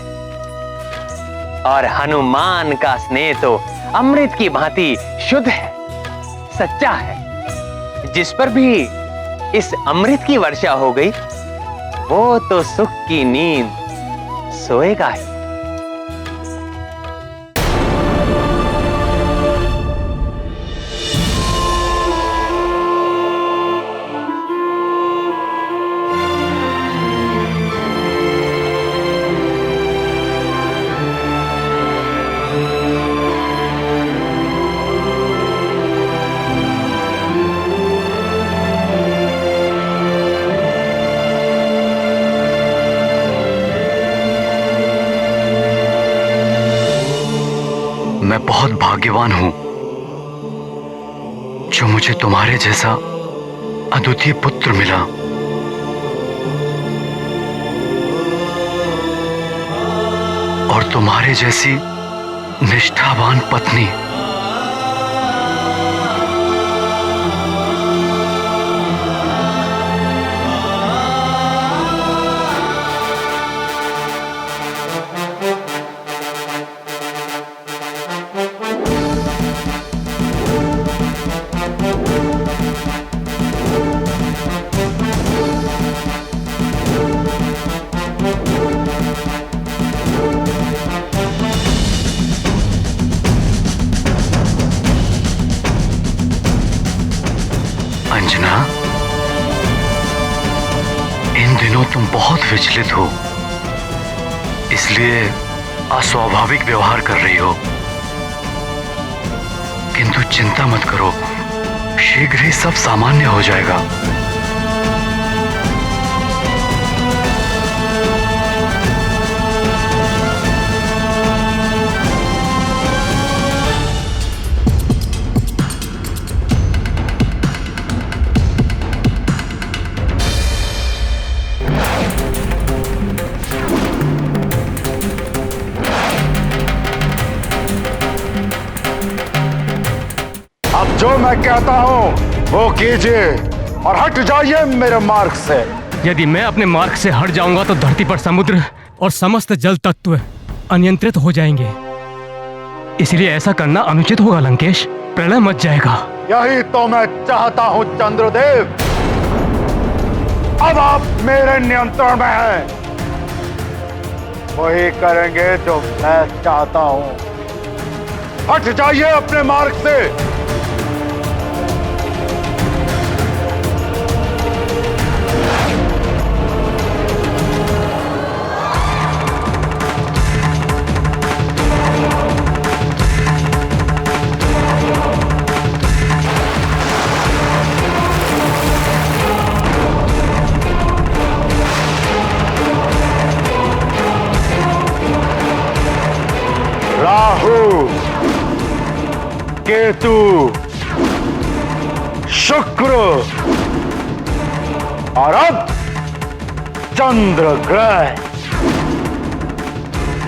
और हनुमान का स्नेह तो अमृत की भांति शुद्ध है, सच्चा है। जिस पर भी इस अमृत की वर्षा हो गई वो तो सुख की नींद सोएगा ही। मैं बहुत भाग्यवान हूं जो मुझे तुम्हारे जैसा अद्वितीय पुत्र मिला। और तुम्हारे जैसी निष्ठावान पत्नी। अंजना, इन दिनों तुम बहुत विचलित हो, इसलिए अस्वाभाविक व्यवहार कर रही हो। किंतु चिंता मत करो, शीघ्र ही सब सामान्य हो जाएगा। जो मैं कहता हूं वो कीजिए और हट जाइए मेरे मार्ग से। यदि मैं अपने मार्ग से हट जाऊंगा तो धरती पर समुद्र और समस्त जल तत्व अनियंत्रित हो जाएंगे। इसलिए ऐसा करना अनुचित होगा लंकेश, प्रलय मच जाएगा। यही तो मैं चाहता हूं चंद्रदेव। अब आप मेरे नियंत्रण में हैं, वही करेंगे जो मैं चाहता हूं। हट जाइए अपने मार्ग से। राहु, केतु, शुक्र और अब चंद्र ग्रह,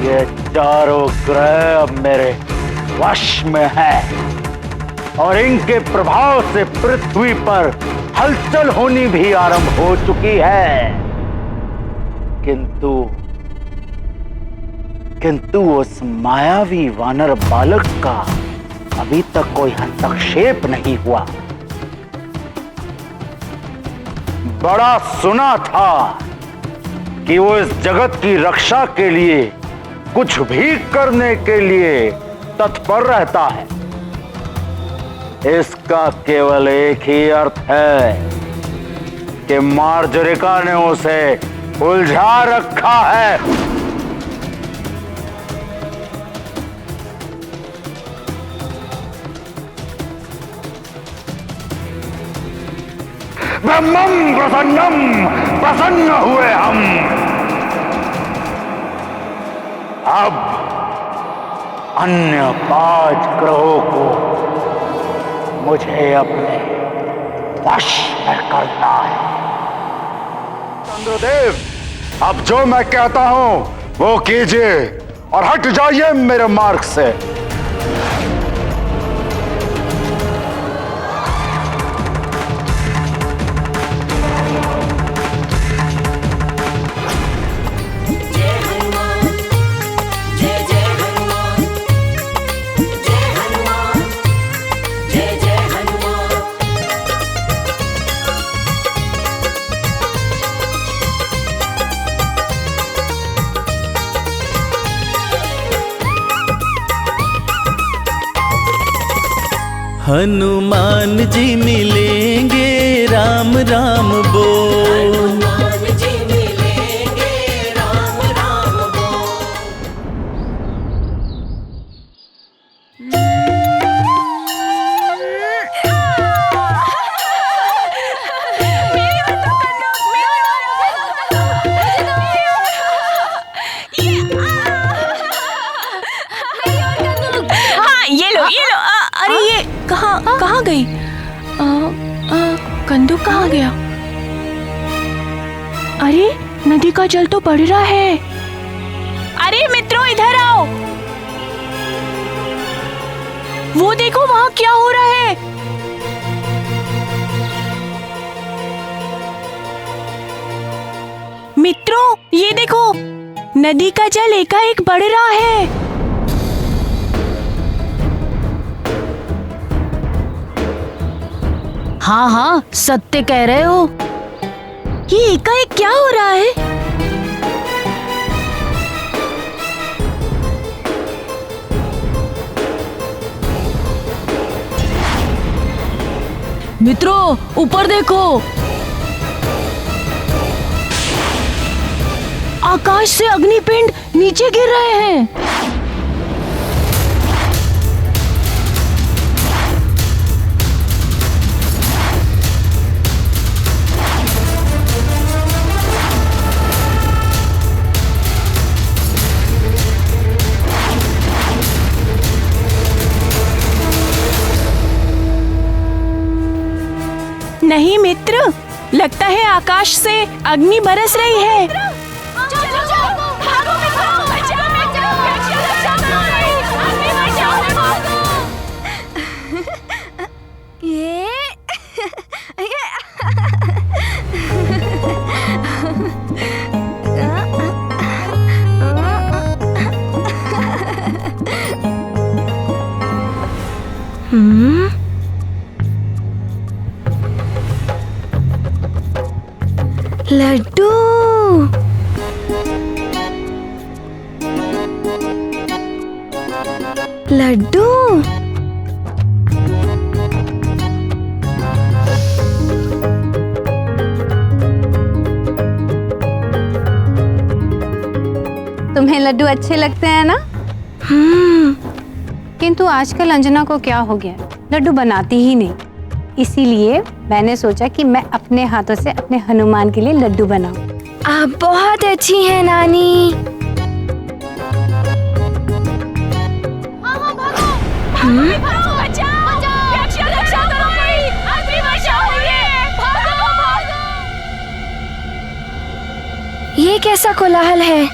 ये चारों ग्रह अब मेरे वश में हैं और इनके प्रभाव से पृथ्वी पर हलचल होनी भी आरंभ हो चुकी है। किंतु उस मायावी वानर बालक का अभी तक कोई हस्तक्षेप नहीं हुआ। बड़ा सुना था कि वो इस जगत की रक्षा के लिए कुछ भी करने के लिए तत्पर रहता है। इसका केवल एक ही अर्थ है कि मार्जरिका ने उसे उलझा रखा है। ब्रह्मं प्रसन्नम, प्रसन्न हुए हम। अब अन्य 5 ग्रहों को मुझे अपने वश में करना है। चंद्रदेव, अब जो मैं कहता हूं वो कीजिए और हट जाइए मेरे मार्ग से। हनुमान जी मिलेंगे राम राम बोल। कहाँ गई? कंदूक कहाँ गया? अरे नदी का जल तो बढ़ रहा है। अरे मित्रों इधर आओ। वो देखो वहाँ क्या हो रहा है। मित्रों ये देखो, नदी का जल एकाएक बढ़ रहा है। हाँ हाँ सत्य कह रहे हो। ये एकाएक क्या हो रहा है? मित्रों ऊपर देखो, आकाश से अग्निपिंड नीचे गिर रहे हैं। नहीं मित्र, लगता है आकाश से अग्नि बरस रही है। लड्डू, लड्डू। तुम्हें लड्डू अच्छे लगते हैं ना? किंतु आजकल अंजना को क्या हो गया, लड्डू बनाती ही नहीं। इसीलिए मैंने सोचा कि मैं अपने हाथों से अपने हनुमान के लिए लड्डू बनाऊं। आप बहुत अच्छी हैं नानी। ये कैसा कोलाहल है?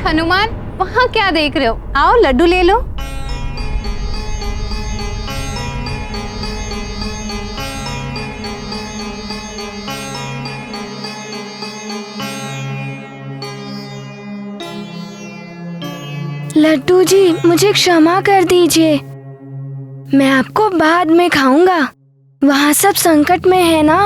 हनुमान वहाँ क्या देख रहे हो? आओ लड्डू ले लो। लड्डू जी मुझे क्षमा कर दीजिए, मैं आपको बाद में खाऊंगा। वहाँ सब संकट में है ना।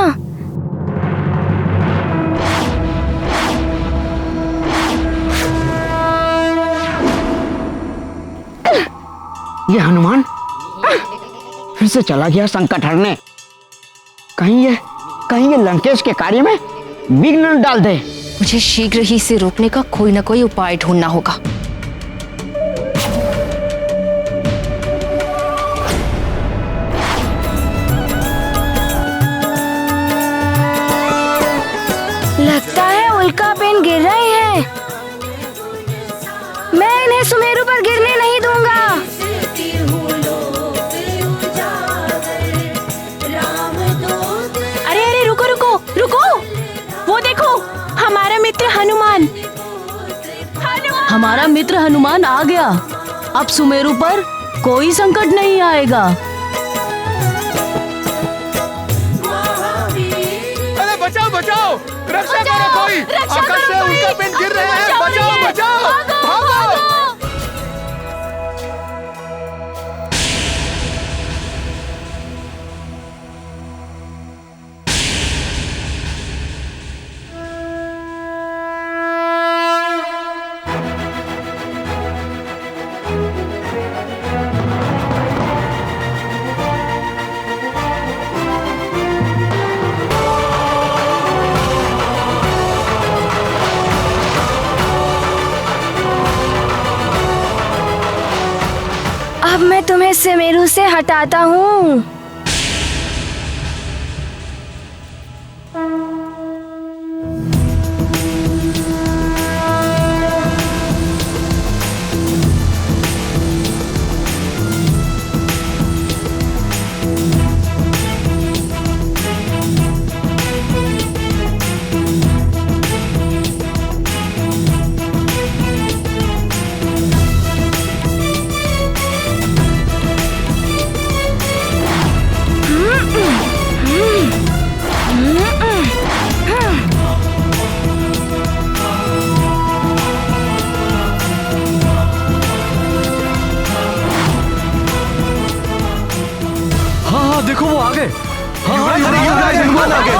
ये हनुमान फिर से चला गया संकट हरने। कहीं ये लंकेश के कार्य में विघ्न न डाल दे। मुझे शीघ्र ही इसे रोकने का कोई ना कोई उपाय ढूंढना होगा। लगता है उल्कापिंड गिर रहे हैं। मैं इन्हें सुमेरु पर गिरने नहीं दूंगा। अरे अरे रुको रुको रुको, वो देखो हमारा मित्र हनुमान। हमारा मित्र हनुमान आ गया। अब सुमेरु पर कोई संकट नहीं आएगा। बचाओ, रक्षा करो कोई, आकाश से उनका पिंड गिर रहे हैं, बचाओ बचाओ, भागो। अब मैं तुम्हें सुमेरु से हटाता हूँ। देखो वो आ गए। हाँ, युवराज हनुमान आ गए।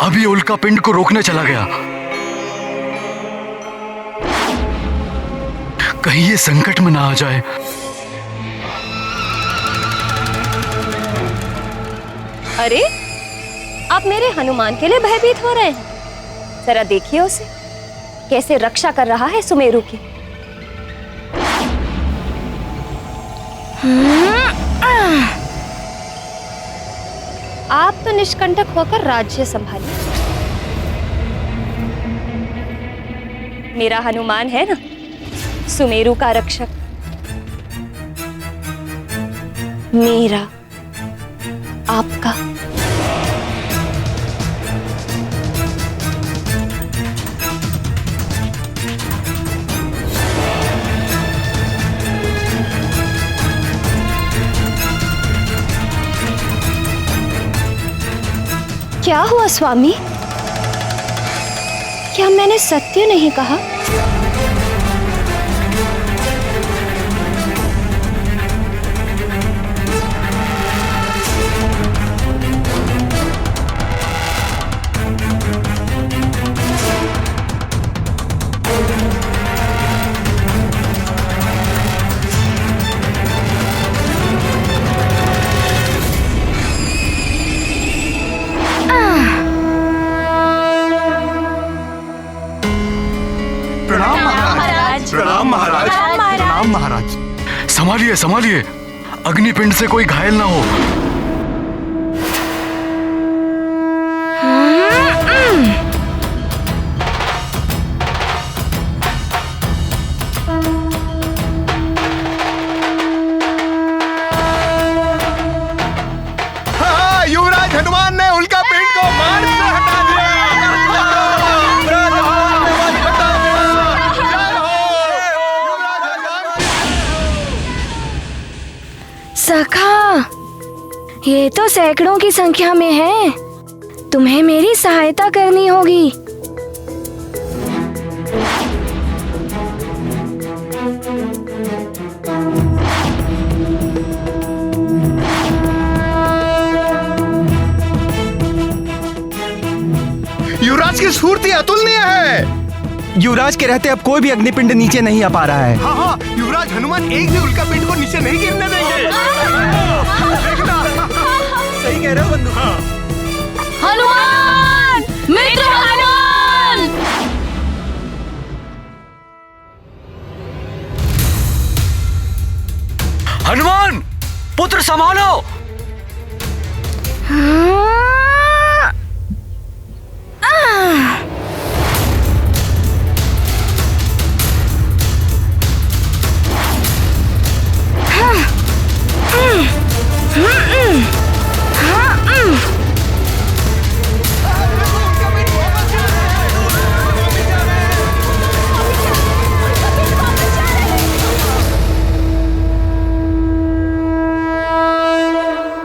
अभी उल्का पिंड को रोकने चला गया। कहीं ये संकट में ना आ जाए। अरे, आप मेरे हनुमान के लिए भयभीत हो रहे हैं? जरा देखिए उसे, कैसे रक्षा कर रहा है सुमेरु की। आप तो निष्कंटक होकर राज्य संभालिए। मेरा हनुमान है ना, सुमेरु का रक्षक। मेरा, आपका। क्या हुआ स्वामी? क्या मैंने सत्य नहीं कहा? प्रणाम महाराज। प्रणाम महाराज। संभालिए संभालिए, अग्निपिंड से कोई घायल ना हो। हाँ, युवराज हनुमान ने उल्का पिंड को मार्ग से हटा दिया। सखा, ये तो सैकड़ों की संख्या में है। तुम्हें मेरी सहायता करनी होगी। युवराज की स्फूर्ति अतुलनीय है। युवराज के रहते अब कोई भी अग्निपिंड नीचे नहीं आ पा रहा है। हाँ हाँ, युवराज हनुमान एक भी उल्का पिंड को नीचे नहीं गिरने देंगे। देखना, सही कह रहे हो बंधु। हनुमान, मित्र हनुमान। हनुमान, पुत्र संभालो।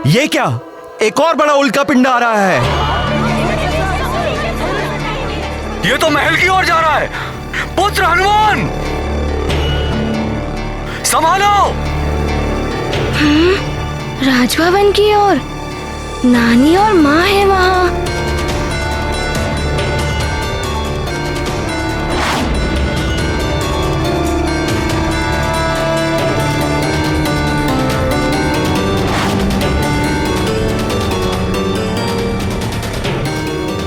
ये क्या? एक और बड़ा उल्का पिंड आ रहा है। ये तो महल की ओर जा रहा है। पुत्र हनुमान, संभालो। राजभवन की ओर। नानी और माँ है वहाँ।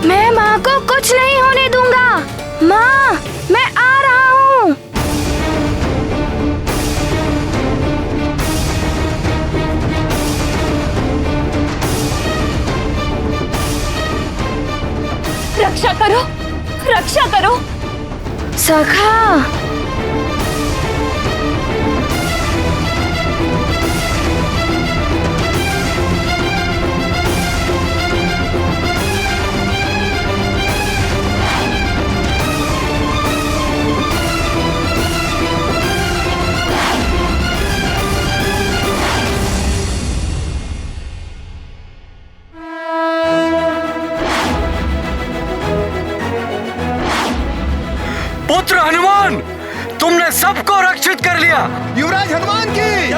मैं माँ को कुछ नहीं होने दूंगा। माँ, मैं आ रहा हूँ। रक्षा करो, रक्षा करो। सखा, पुत्र हनुमान, तुमने सबको रक्षित कर लिया। युवराज हनुमान की,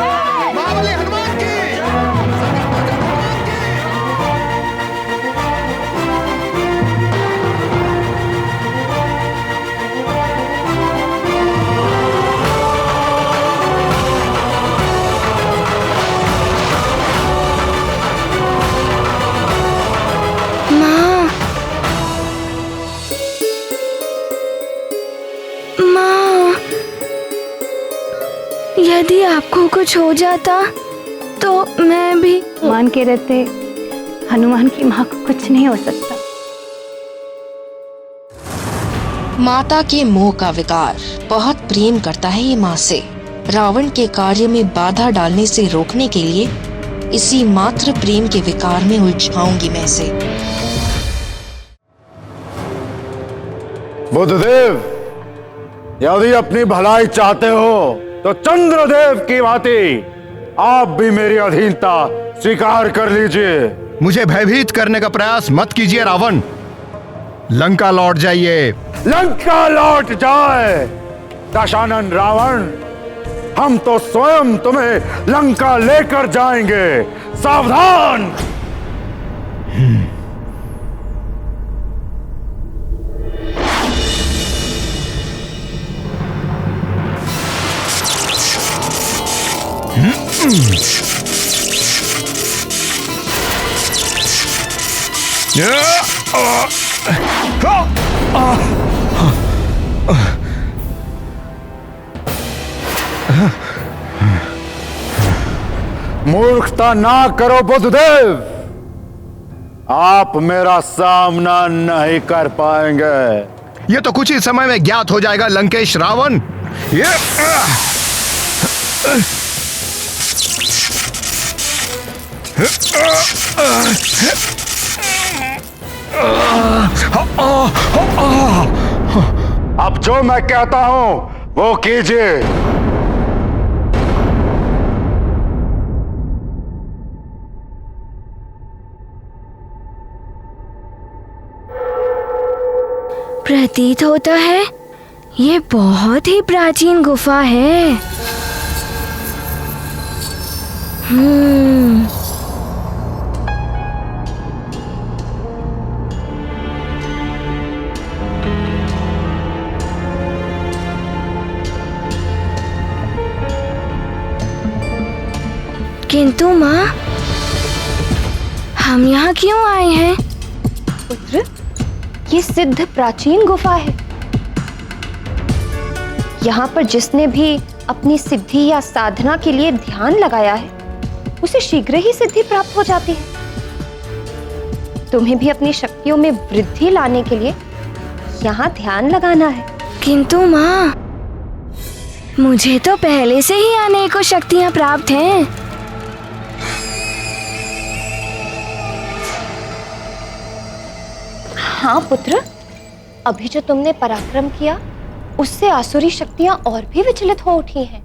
महाबली हनुमान की। यदि आपको कुछ हो जाता तो मैं भी। मान के रहते हनुमान की माँ को कुछ नहीं हो सकता। माता के मोह का विकार बहुत प्रेम करता है ये माँ से। रावण के कार्य में बाधा डालने से रोकने के लिए इसी मात्र प्रेम के विकार में उलझाऊंगी मैं इसे। बुद्धदेव, यदि अपनी भलाई चाहते हो तो चंद्रदेव की भांति आप भी मेरी अधीनता स्वीकार कर लीजिए। मुझे भयभीत करने का प्रयास मत कीजिए रावण। लंका लौट जाइए। लंका लौट जाए दशानन रावण, हम तो स्वयं तुम्हें लंका लेकर जाएंगे। सावधान। मूर्खता ना करो बुद्धदेव, आप मेरा सामना नहीं कर पाएंगे। ये तो कुछ ही समय में ज्ञात हो जाएगा लंकेश रावण। अब जो मैं कहता हूं वो कीजिए। प्रतीत होता है ये बहुत ही प्राचीन गुफा है। किंतु माँ, हम यहाँ क्यों आए हैं? पुत्र, ये सिद्ध प्राचीन गुफा है। यहाँ पर जिसने भी अपनी सिद्धि या साधना के लिए ध्यान लगाया है उसे शीघ्र ही सिद्धि प्राप्त हो जाती है। तुम्हें भी अपनी शक्तियों में वृद्धि लाने के लिए यहाँ ध्यान लगाना है। किंतु माँ, मुझे तो पहले से ही अनेकों शक्तियाँ प्राप्त हैं। हाँ पुत्र, अभी जो तुमने पराक्रम किया उससे आसुरी शक्तियां और भी विचलित हो उठी हैं।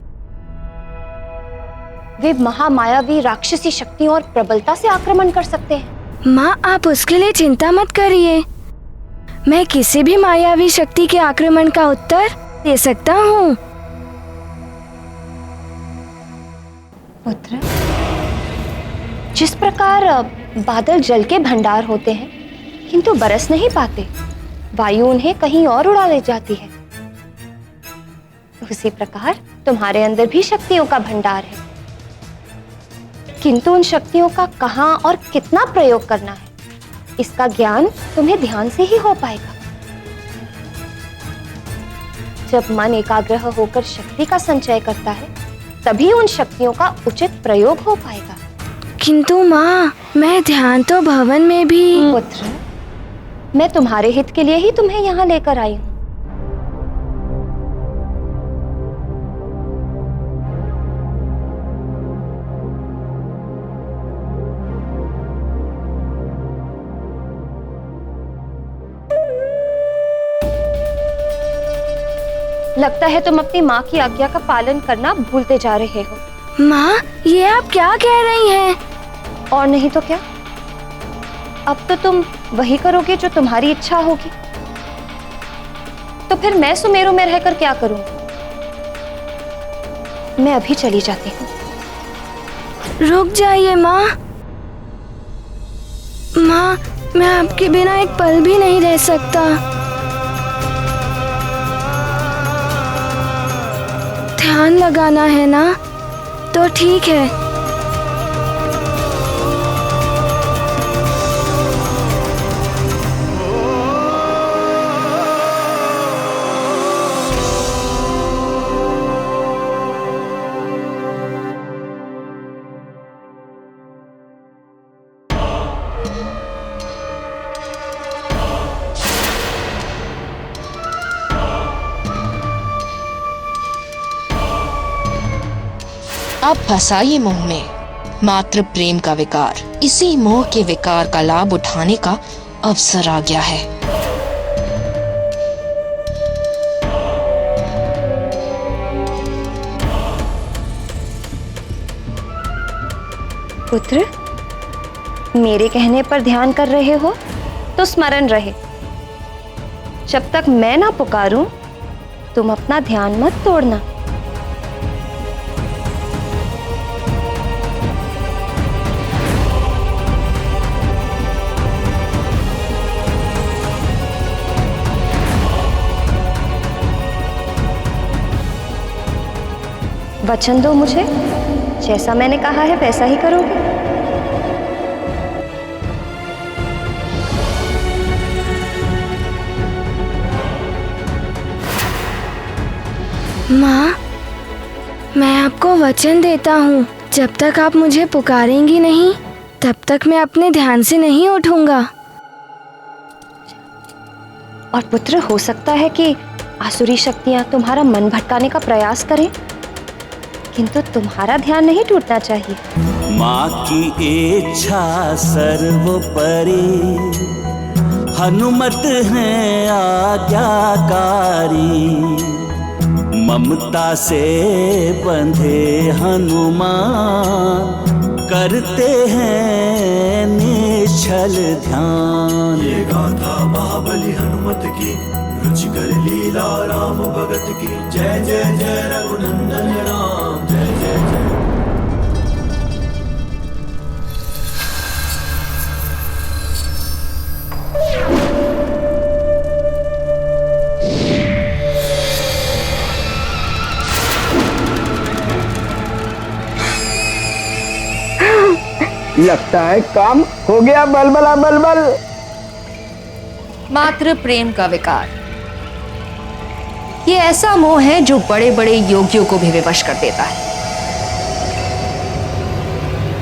वे महामायावी राक्षसी शक्तियों और प्रबलता से आक्रमण कर सकते हैं। माँ, आप उसके लिए चिंता मत करिए। मैं किसी भी मायावी शक्ति के आक्रमण का उत्तर दे सकता हूँ। पुत्र, जिस प्रकार बादल जल के भंडार होते हैं किंतु बरस नहीं पाते, वायु उन्हें कहीं और उड़ा ले जाती है, उसी प्रकार तुम्हारे अंदर भी शक्तियों का भंडार है, किंतु उन शक्तियों का कहाँ और कितना प्रयोग करना है, इसका ज्ञान तुम्हें ध्यान से ही हो पाएगा। जब मन एकाग्र होकर शक्ति का संचय करता है, तभी उन शक्तियों का उचित प्रयोग हो पाएगा। किंतु माँ, मैं ध्यान तो भवन में भी। पुत्र, मैं तुम्हारे हित के लिए ही तुम्हें यहाँ लेकर आई हूँ। लगता है तुम अपनी माँ की आज्ञा का पालन करना भूलते जा रहे हो। माँ, ये आप क्या कह रही हैं? और नहीं तो क्या, अब तो तुम वही करोगे जो तुम्हारी इच्छा होगी। तो फिर मैं सुमेरु में रहकर क्या करूंगी? मैं अभी चली जाती हूँ। रुक जाइए माँ। माँ, मैं आपके बिना एक पल भी नहीं रह सकता। ध्यान लगाना है ना, तो ठीक है। अब फंसाइए मोह में, मात्र प्रेम का विकार। इसी मोह के विकार का लाभ उठाने का अवसर आ गया है। पुत्र, मेरे कहने पर ध्यान कर रहे हो तो स्मरण रहे, जब तक मैं ना पुकारूं तुम अपना ध्यान मत तोड़ना। वचन दो मुझे, जैसा मैंने कहा है वैसा ही करोगे। माँ, मैं आपको वचन देता हूँ, जब तक आप मुझे पुकारेंगी नहीं, तब तक मैं अपने ध्यान से नहीं उठूंगा। और पुत्र, हो सकता है कि आसुरी शक्तियाँ तुम्हारा मन भटकाने का प्रयास करें, किंतु तुम्हारा ध्यान नहीं टूटना चाहिए। माँ की इच्छा सर्वोपरि, हनुमत हैं आज्ञाकारी। ममता से बंधे हनुमान, करते हैं निश्चल ध्यान। ये गाथा महाबली हनुमत की, रुचिकर लीला राम भगत की। जय जय जय रघुनंदन राम, जय जय जय। लगता है काम हो गया। बलबला बलबल। मात्र प्रेम का विकार, ये ऐसा मोह है जो बड़े बड़े योगियों को भी विवश कर देता है।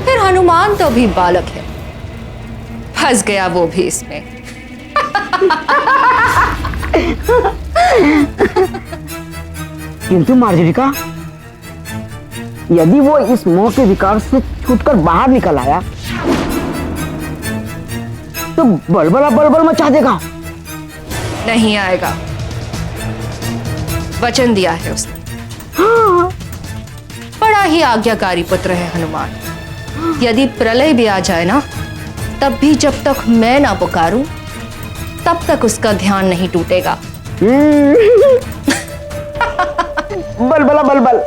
फिर हनुमान तो भी बालक है, फंस गया वो भी इसमें। किंतु मार्जरिका, यदि वो इस मोह के विकार से छूटकर बाहर निकल आया तो बलबला बलबल मचा देगा। नहीं आएगा, वचन दिया है उसने। हाँ। बड़ा बड़ा ही आज्ञाकारी पुत्र है हनुमान। यदि प्रलय भी आ जाए ना, तब भी जब तक मैं ना पुकारूं, तब तक उसका ध्यान नहीं टूटेगा। बल बला बल बल।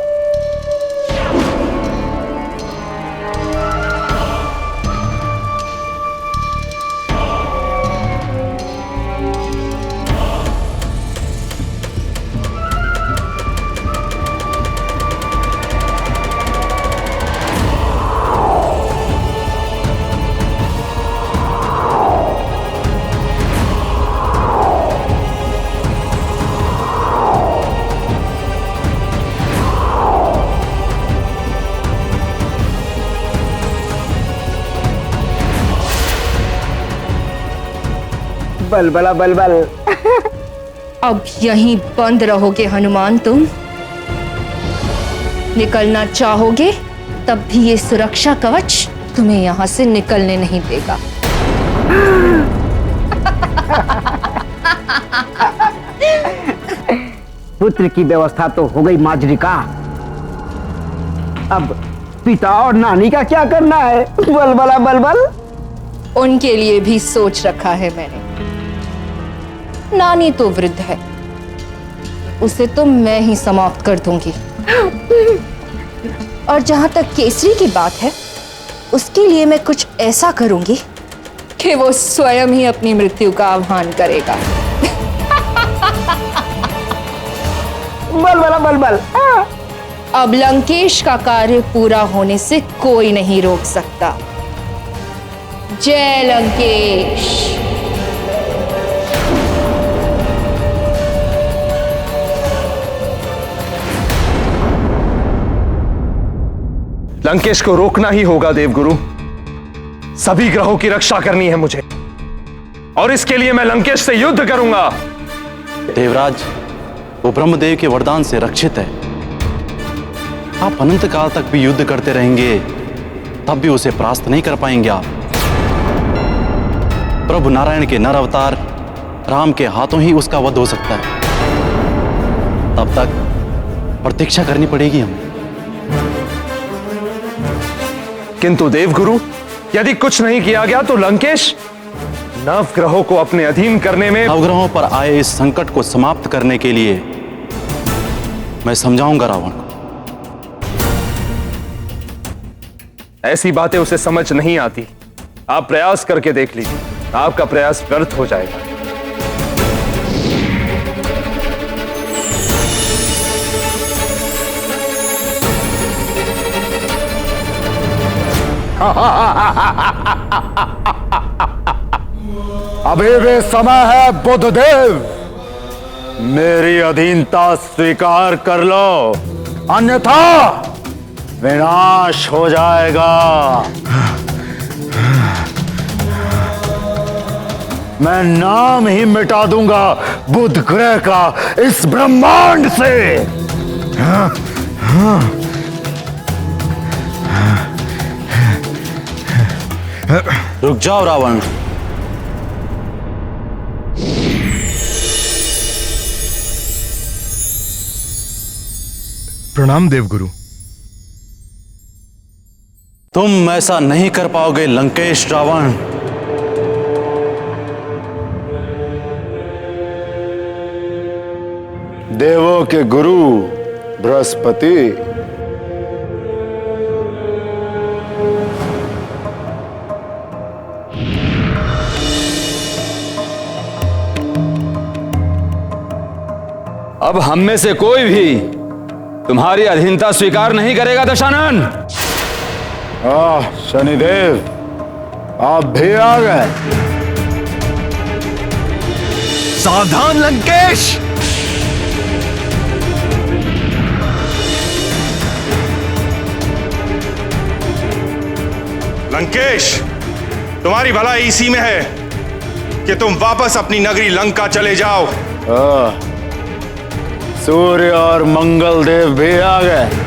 बल बला बल बल। अब यहीं बंद रहोगे हनुमान तुम? निकलना चाहोगे तब भी ये सुरक्षा कवच तुम्हें यहां से निकलने नहीं देगा। पुत्र की व्यवस्था तो हो गई माजरी का, अब पिता और नानी का क्या करना है? बल बला बल बल। उनके लिए भी सोच रखा है मैंने। नानी तो वृद्ध है, उसे तो मैं ही समाप्त कर दूंगी। और जहां तक केसरी की बात है, उसके लिए मैं कुछ ऐसा करूंगी कि वो स्वयं ही अपनी मृत्यु का आह्वान करेगा। बल बला बल बल। अब लंकेश का कार्य पूरा होने से कोई नहीं रोक सकता। जय लंकेश। लंकेश को रोकना ही होगा देवगुरु। सभी ग्रहों की रक्षा करनी है मुझे, और इसके लिए मैं लंकेश से युद्ध करूंगा। देवराज, वो ब्रह्मदेव के वरदान से रक्षित है। आप अनंत काल तक भी युद्ध करते रहेंगे, तब भी उसे परास्त नहीं कर पाएंगे आप। प्रभु नारायण के नर अवतार राम के हाथों ही उसका वध हो सकता है। तब तक प्रतीक्षा करनी पड़ेगी हमें। किंतु देवगुरु, यदि कुछ नहीं किया गया तो लंकेश नवग्रहों को अपने अधीन करने में। नवग्रहों पर आए इस संकट को समाप्त करने के लिए मैं समझाऊंगा रावण को। ऐसी बातें उसे समझ नहीं आती। आप प्रयास करके देख लीजिए, आपका प्रयास व्यर्थ हो जाएगा। अभी भी समय है बुद्धदेव, मेरी अधीनता स्वीकार कर लो, अन्यथा विनाश हो जाएगा। मैं नाम ही मिटा दूंगा बुध ग्रह का इस ब्रह्मांड से। रुक जाओ रावण। प्रणाम देवगुरु। तुम ऐसा नहीं कर पाओगे लंकेश रावण। देवों के गुरु बृहस्पति, अब हम में से कोई भी तुम्हारी अधीनता स्वीकार नहीं करेगा दशानन। शनिदेव, आप भी आ गए। सावधान लंकेश। लंकेश, तुम्हारी भलाई इसी में है कि तुम वापस अपनी नगरी लंका चले जाओ। सूर्य और मंगल देव भी आ गए।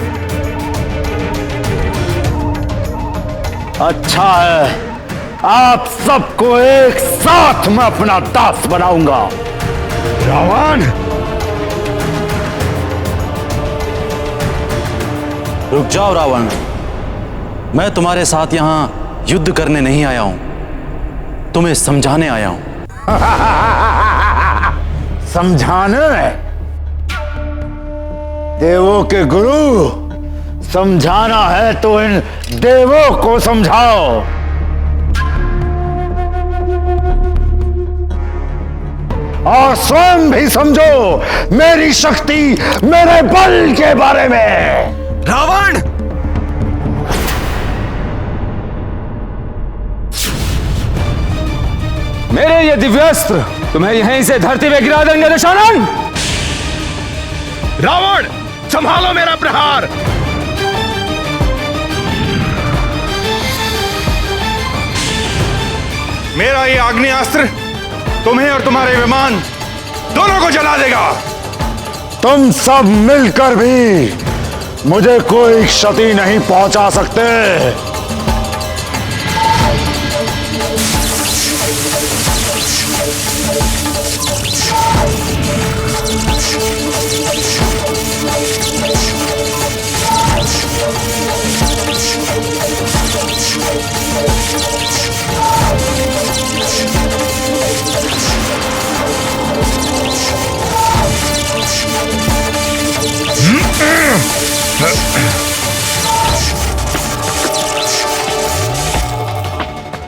अच्छा है, आप सबको एक साथ मैं अपना दास बनाऊंगा। रुक जाओ रावण, मैं तुम्हारे साथ यहां युद्ध करने नहीं आया हूं, तुम्हें समझाने आया हूं। समझाने? देवों के गुरु, समझाना है तो इन देवों को समझाओ। और स्वयं भी समझो मेरी शक्ति, मेरे बल के बारे में। रावण! मेरे ये दिव्यास्त्र तुम्हें यहीं से धरती में गिरा देंगे दशानन। रावण, संभालो मेरा प्रहार। मेरा ये आग्नेयास्त्र तुम्हें और तुम्हारे विमान दोनों को जला देगा। तुम सब मिलकर भी मुझे कोई क्षति नहीं पहुंचा सकते।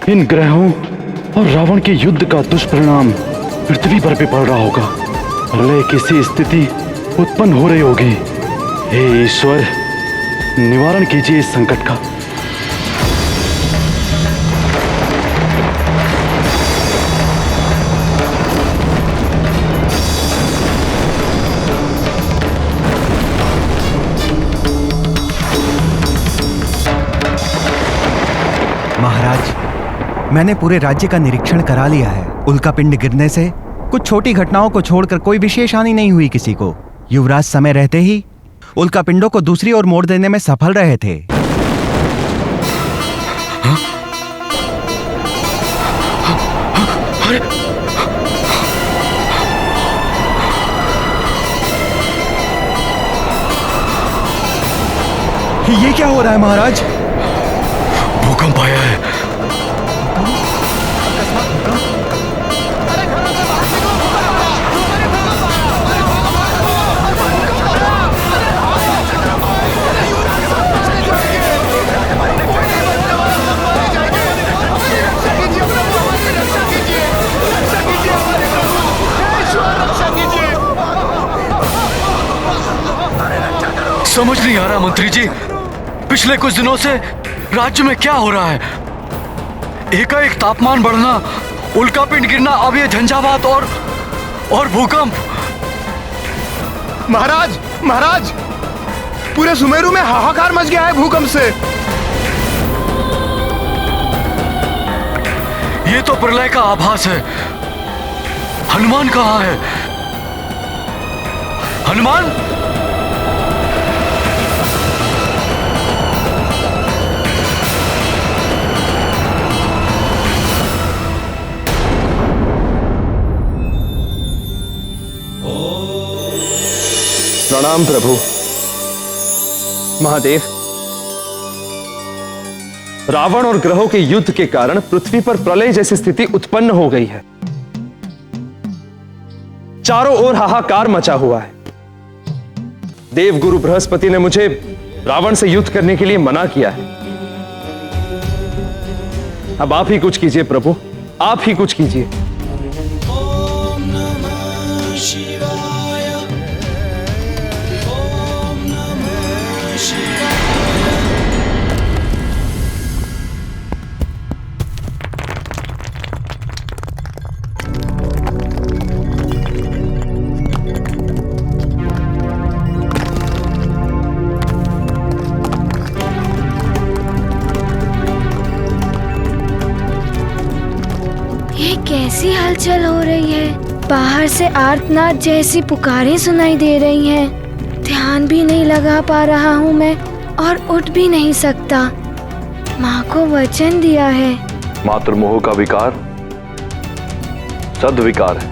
इन ग्रहों और रावण के युद्ध का दुष्परिणाम पृथ्वी पर भी पड़ रहा होगा। प्रलय किसी स्थिति उत्पन्न हो रही होगी। हे ईश्वर, निवारण कीजिए इस संकट का। महाराज, मैंने पूरे राज्य का निरीक्षण करा लिया है। उल्कापिंड गिरने से कुछ छोटी घटनाओं को छोड़कर कोई विशेष हानि नहीं हुई किसी को। युवराज समय रहते ही उल्कापिंडों को दूसरी ओर मोड़ देने में सफल रहे थे। ये क्या हो रहा है महाराज? भूकंप आया है। समझ नहीं आ रहा मंत्री जी, पिछले कुछ दिनों से राज्य में क्या हो रहा है। एकाएक तापमान बढ़ना, उल्कापिंड गिरना, अब ये झंझावात और भूकंप। महाराज, महाराज, पूरे सुमेरु में हाहाकार मच गया है भूकंप से। ये तो प्रलय का आभास है। हनुमान कहाँ है? हनुमान? प्रणाम प्रभु। महादेव, रावण और ग्रहों के युद्ध के कारण पृथ्वी पर प्रलय जैसी स्थिति उत्पन्न हो गई है। चारों ओर हाहाकार मचा हुआ है। देवगुरु बृहस्पति ने मुझे रावण से युद्ध करने के लिए मना किया है। अब आप ही कुछ कीजिए प्रभु, आप ही कुछ कीजिए। कैसी हलचल हो रही है। बाहर से आर्तनाद जैसी पुकारें सुनाई दे रही हैं। ध्यान भी नहीं लगा पा रहा हूँ मैं और उठ भी नहीं सकता। माँ को वचन दिया है। मातृमोह का विकार सद्विकार है।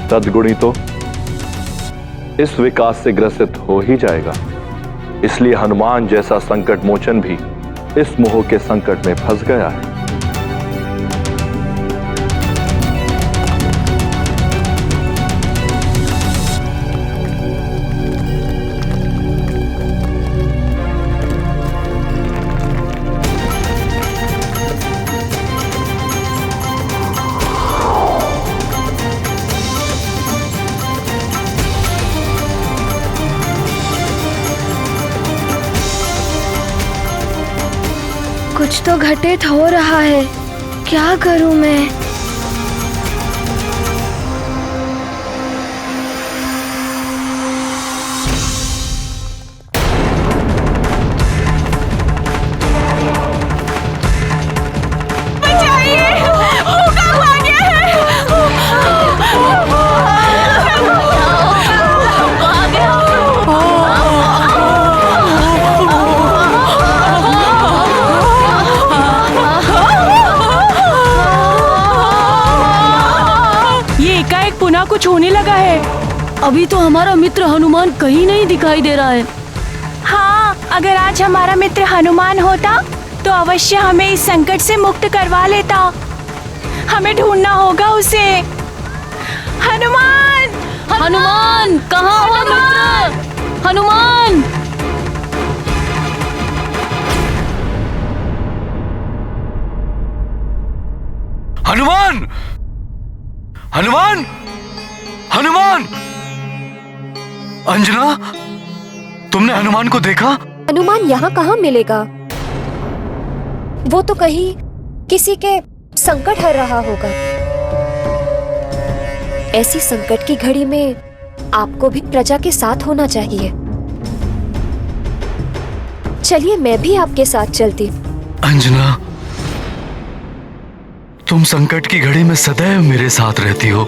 सद्गुणी तो इस विकास से ग्रसित हो ही जाएगा। इसलिए हनुमान जैसा संकट मोचन भी इस मोह के संकट में फंस गया है। कुछ तो घटित हो रहा है, क्या करूं मैं? कुछ होने लगा है। अभी तो हमारा मित्र हनुमान कहीं नहीं दिखाई दे रहा है। हाँ, अगर आज हमारा मित्र हनुमान होता तो अवश्य हमें इस संकट से मुक्त करवा लेता। हमें ढूंढना होगा उसे। हनुमान! हनुमान, कहाँ हुआ मित्र? हनुमान! हनुमान! हनुमान! हनुमान! अंजना, तुमने हनुमान को देखा? हनुमान यहाँ कहाँ मिलेगा? वो तो कहीं किसी के संकट हर रहा होगा। ऐसी संकट की घड़ी में आपको भी प्रजा के साथ होना चाहिए। चलिए मैं भी आपके साथ चलती। अंजना, तुम संकट की घड़ी में सदैव मेरे साथ रहती हो।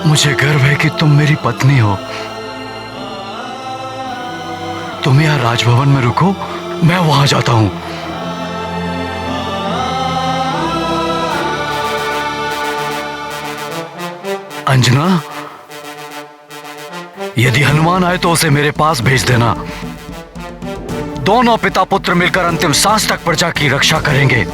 मुझे गर्व है कि तुम मेरी पत्नी हो। तुम यहाँ राजभवन में रुको, मैं वहां जाता हूं। अंजना, यदि हनुमान आए तो उसे मेरे पास भेज देना। दोनों पिता पुत्र मिलकर अंतिम सांस तक प्रजा की रक्षा करेंगे।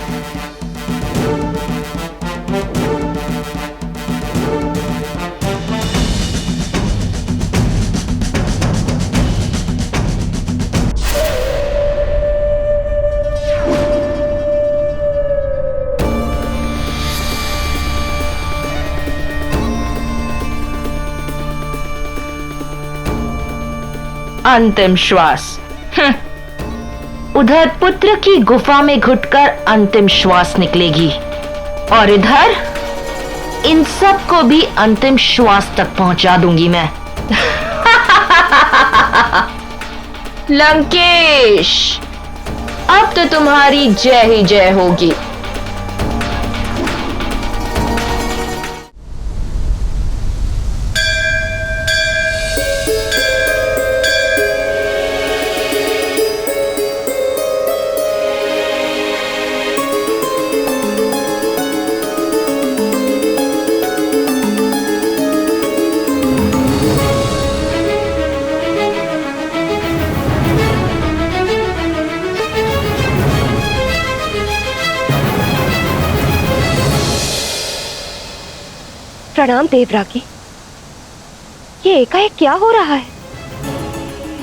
अंतिम श्वास। उधर पुत्र की गुफा में घुटकर अंतिम श्वास निकलेगी और इधर इन सब को भी अंतिम श्वास तक पहुंचा दूंगी मैं। लंकेश, अब तो तुम्हारी जय ही जय होगी। प्रणाम देवरागी। ये एकाएक क्या हो रहा है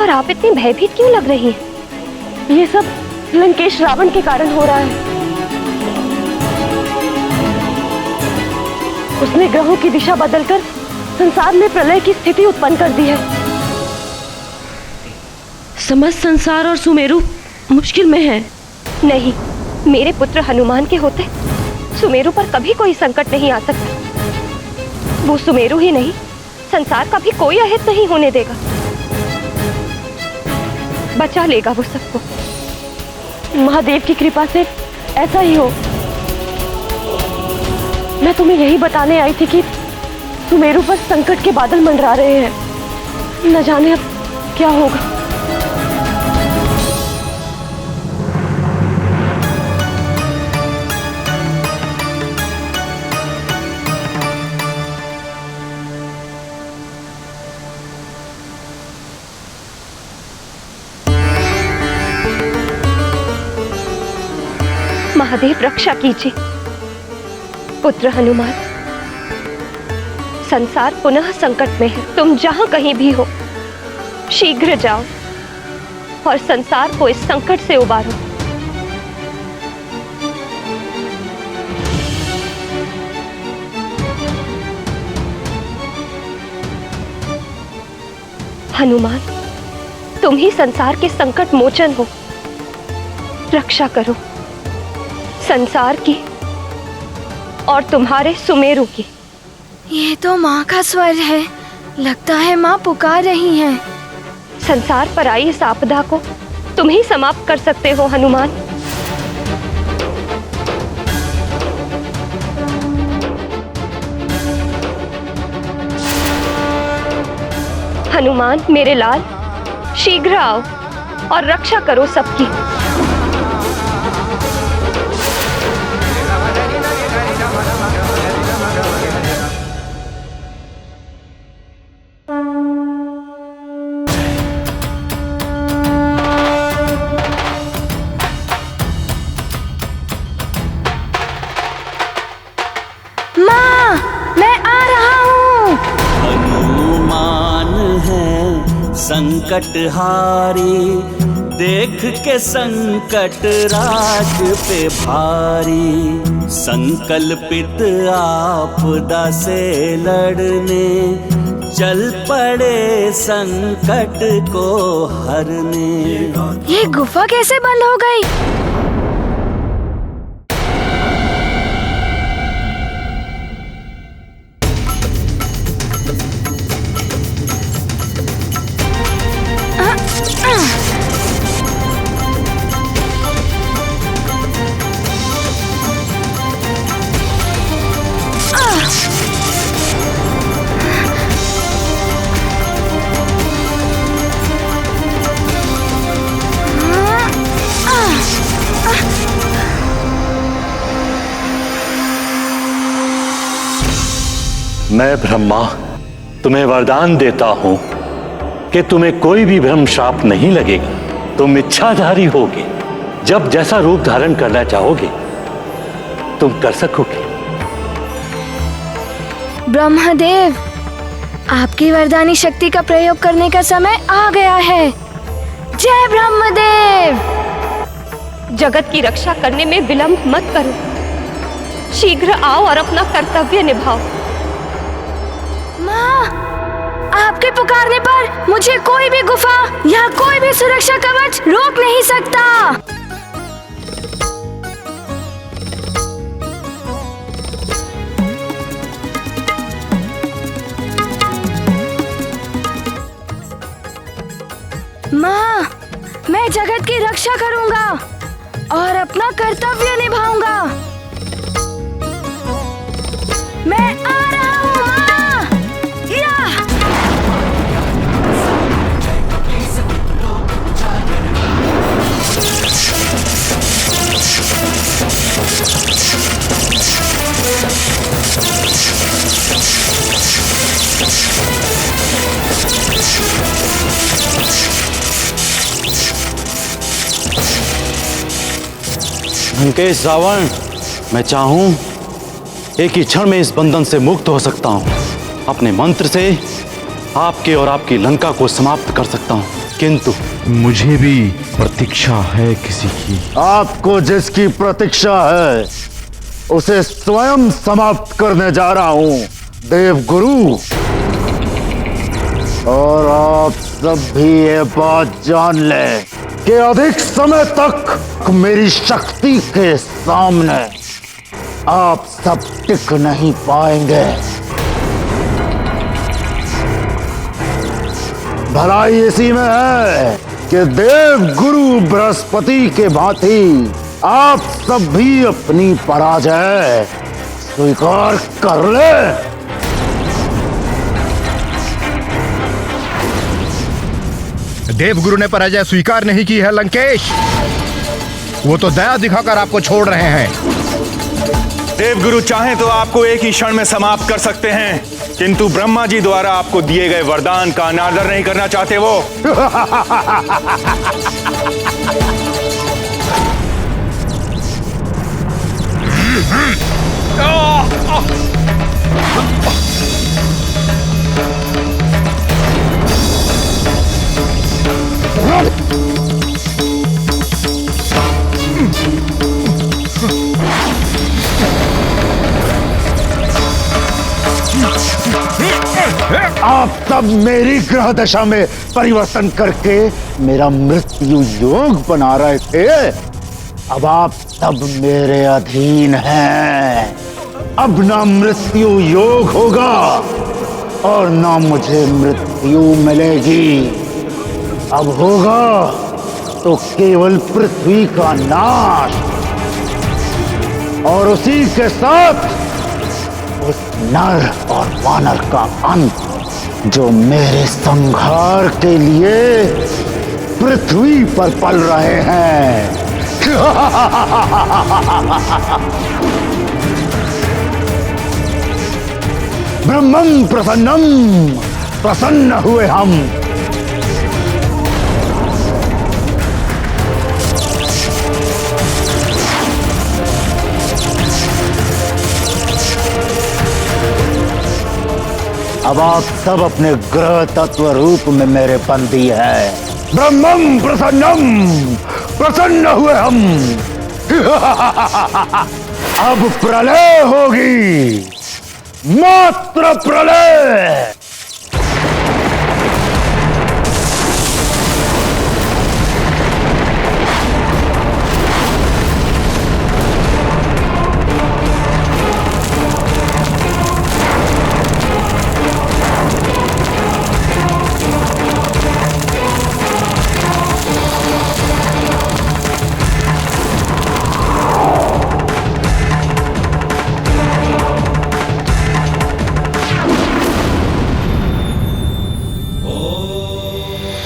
और आप इतनी भयभीत क्यों लग रही हैं? ये सब लंकेश रावण के कारण हो रहा है। उसने ग्रहों की दिशा बदलकर संसार में प्रलय की स्थिति उत्पन्न कर दी है। समस्त संसार और सुमेरु मुश्किल में है। नहीं, मेरे पुत्र हनुमान के होते सुमेरु पर कभी कोई संकट नहीं आ सकता। वो सुमेरु ही नहीं, संसार का भी कोई अहित नहीं होने देगा। बचा लेगा वो सबको। महादेव की कृपा से ऐसा ही हो। मैं तुम्हें यही बताने आई थी कि सुमेरु पर संकट के बादल मंडरा रहे हैं। न जाने अब क्या होगा। महादेव रक्षा कीजिए। पुत्र हनुमान, संसार पुनः संकट में है। तुम जहां कहीं भी हो, शीघ्र जाओ और संसार को इस संकट से उबारो। हनुमान, तुम ही संसार के संकट मोचन हो। रक्षा करो संसार की और तुम्हारे सुमेरु की। ये तो माँ का स्वर है। लगता है माँ पुकार रही हैं। संसार पर आई इस आपदा को तुम ही समाप्त कर सकते हो हनुमान। हनुमान मेरे लाल, शीघ्र आओ और रक्षा करो सबकी। माँ, मैं आ रहा हूँ। हनुमान है संकट हारी, देख के संकट राज पे भारी। संकल्पित आपदा से लड़ने, चल पड़े संकट को हरने। ये गुफा कैसे बंद हो गई? मैं ब्रह्मा तुम्हें वरदान देता हूं कि तुम्हें कोई भी भ्रम श्राप नहीं लगेगा। तुम इच्छाधारी होगे, जब जैसा रूप धारण करना चाहोगे तुम कर सकोगे। ब्रह्मदेव, आपकी वरदानी शक्ति का प्रयोग करने का समय आ गया है। जय ब्रह्मदेव। जगत की रक्षा करने में विलंब मत करो। शीघ्र आओ और अपना कर्तव्य निभाओ। माँ, आपके पुकारने पर मुझे कोई भी गुफा या कोई भी सुरक्षा कवच रोक नहीं सकता। माँ, मैं जगत की रक्षा करूंगा और अपना कर्तव्य निभाऊंगा। मैं आ रहा हूँ माँ। या! लंकेश रावण, मैं चाहूं एक ही क्षण में इस बंधन से मुक्त हो सकता हूं। अपने मंत्र से आपके और आपकी लंका को समाप्त कर सकता हूं, किंतु मुझे भी प्रतीक्षा है किसी की। आपको जिसकी प्रतीक्षा है उसे स्वयं समाप्त करने जा रहा हूं, देवगुरु। और आप सब भी ये बात जान लें कि अधिक समय तक मेरी शक्ति के सामने आप सब टिक नहीं पाएंगे। भलाई इसी में है कि देव गुरु बृहस्पति के भांति आप सब भी अपनी पराजय स्वीकार कर ले। देवगुरु ने पराजय स्वीकार नहीं की है लंकेश, वो तो दया दिखाकर आपको छोड़ रहे हैं। देवगुरु चाहें तो आपको एक ही क्षण में समाप्त कर सकते हैं, किंतु ब्रह्मा जी द्वारा आपको दिए गए वरदान का अनादर नहीं करना चाहते वो। आप सब मेरी ग्रह दशा में परिवर्तन करके मेरा मृत्यु योग बना रहे थे। अब आप सब मेरे अधीन हैं। अब ना मृत्यु योग होगा और ना मुझे मृत्यु मिलेगी। अब होगा तो केवल पृथ्वी का नाश और उसी के साथ उस नर और वानर का अंत जो मेरे संहार के लिए पृथ्वी पर पल रहे हैं। ब्रह्मं प्रसन्नम, प्रसन्न हुए हम। अब आप सब अपने ग्रह तत्व रूप में मेरे बंदी हैं। ब्रह्मं प्रसन्नम, प्रसन्न हुए हम। अब प्रलय होगी, मात्र प्रलय।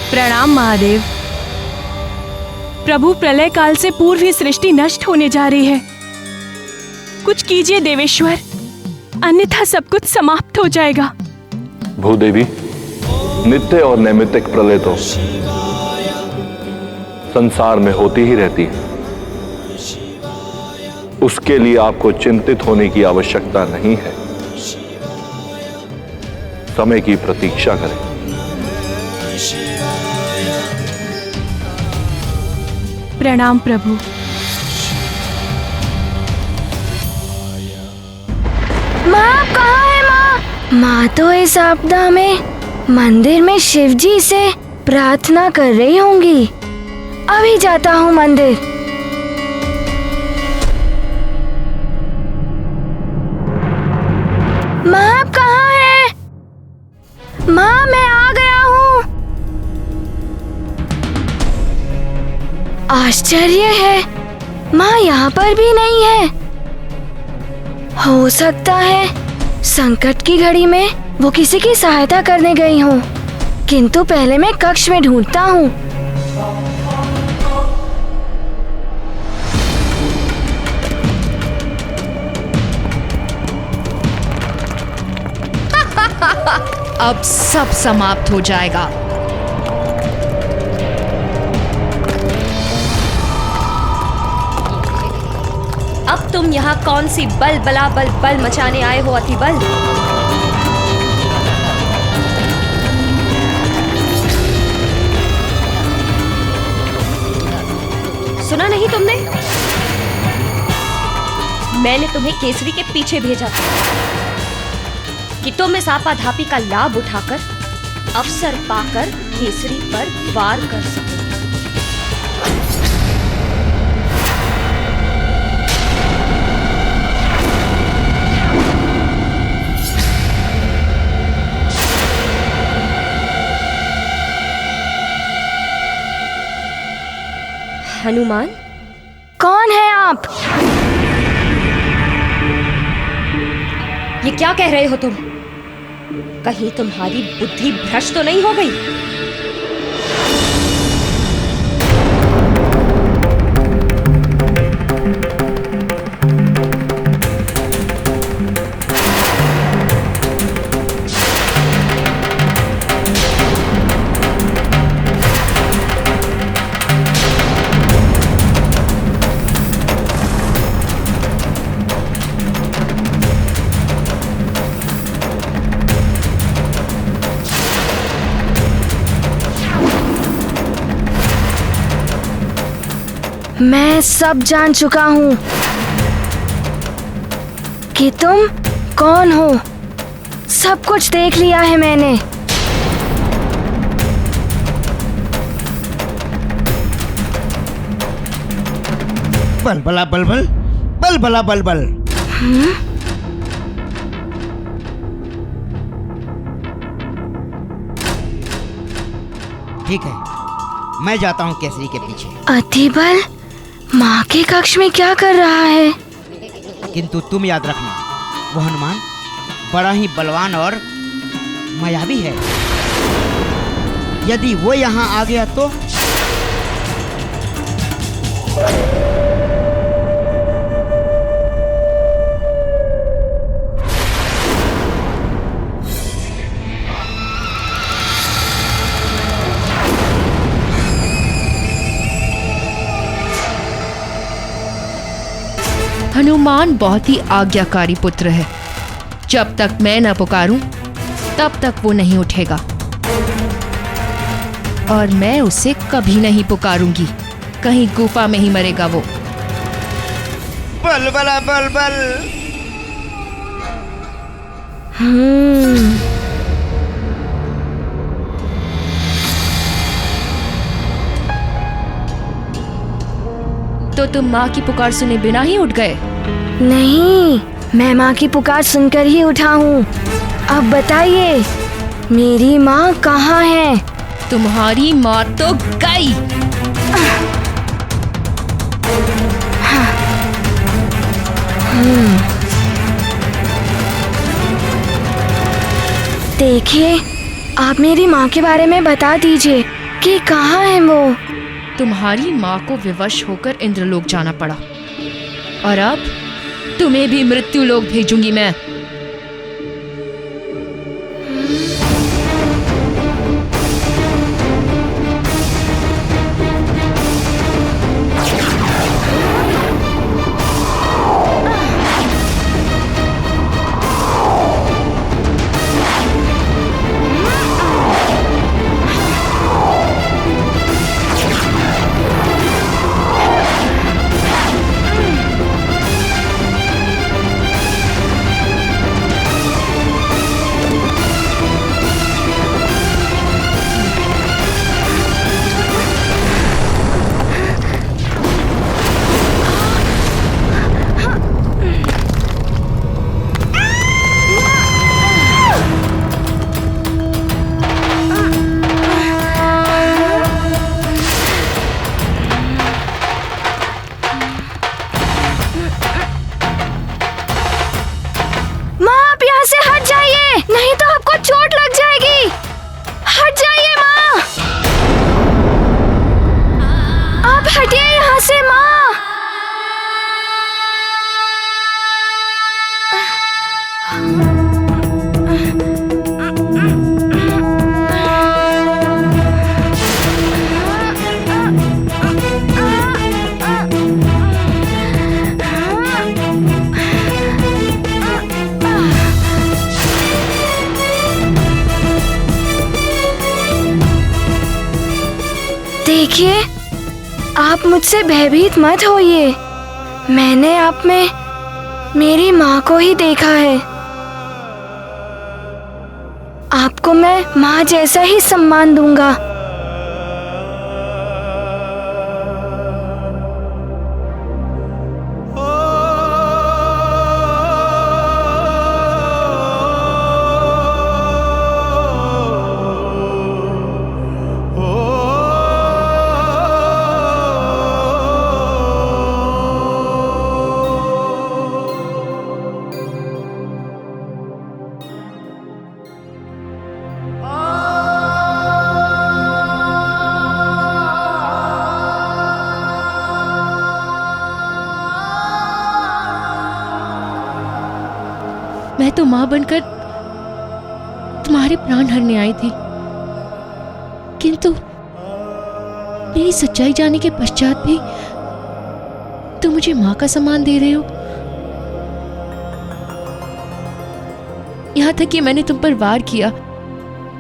प्रणाम महादेव। प्रभु, प्रलय काल से पूर्व ही सृष्टि नष्ट होने जा रही है। कुछ कीजिए देवेश्वर, अन्यथा सब कुछ समाप्त हो जाएगा। भूदेवी, नित्य और नैमित्तिक प्रलय तो संसार में होती ही रहती है। उसके लिए आपको चिंतित होने की आवश्यकता नहीं है। समय की प्रतीक्षा करें। प्रणाम प्रभु। माँ कहाँ है माँ? माँ तो इस आपदा में मंदिर में शिव जी से प्रार्थना कर रही होंगी। अभी जाता हूँ मंदिर। माँ आप कहाँ हैं? माँ मैं आ गया हूँ। आश्चर्य है, माँ यहाँ पर भी नहीं है। हो सकता है संकट की घड़ी में वो किसी की सहायता करने गई हो। किंतु पहले मैं कक्ष में ढूंढता हूँ। अब सब समाप्त हो जाएगा। अब तुम यहाँ कौन सी बल बला बल बल मचाने आए हो अतिबल? सुना नहीं तुमने? मैंने तुम्हें केसरी के पीछे भेजा था कि तुम इस आपाधापी का लाभ उठाकर अवसर पाकर केसरी पर वार कर सको। हनुमान, कौन है आप? ये क्या कह रहे हो तुम? कहीं तुम्हारी बुद्धि भ्रष्ट तो नहीं हो गई? मैं सब जान चुका हूँ कि तुम कौन हो। सब कुछ देख लिया है मैंने। बलबला बलबल, बलबला बलबल। ठीक है, मैं जाता हूँ केसरी के पीछे। अतिबल माँ के कक्ष में क्या कर रहा है? किंतु तुम याद रखना, वो हनुमान बड़ा ही बलवान और मायावी है। यदि वो यहाँ आ गया तो हनुमान बहुत ही आज्ञाकारी पुत्र है। जब तक मैं न पुकारूं, तब तक वो नहीं उठेगा और मैं उसे कभी नहीं पुकारूंगी। कहीं गुफा में ही मरेगा वो। बलबला बलबल। तो तुम माँ की पुकार सुने बिना ही उठ गए? नहीं, मैं माँ की पुकार सुनकर ही उठा हूँ। अब बताइए, मेरी माँ कहाँ है? तुम्हारी माँ तो गई। देखिए, आप मेरी माँ के बारे में बता दीजिए कि कहाँ है वो? तुम्हारी माँ को विवश होकर इंद्रलोक जाना पड़ा और अब तुम्हें भी मृत्यु लोक भेजूंगी मैं। नहीं तो आपको चोट लग जाएगी। हट जाइए माँ, आप हटिए यहाँ से माँ। देखिए, आप मुझसे भयभीत मत होइए। मैंने आप में मेरी माँ को ही देखा है। आपको मैं माँ जैसा ही सम्मान दूंगा। मैं तो मां बनकर तुम्हारे प्राण हरने आई थी, किंतु मेरी सच्चाई जाने के पश्चात भी तुम मुझे मां का सम्मान दे रहे हो। यहां तक कि मैंने तुम पर वार किया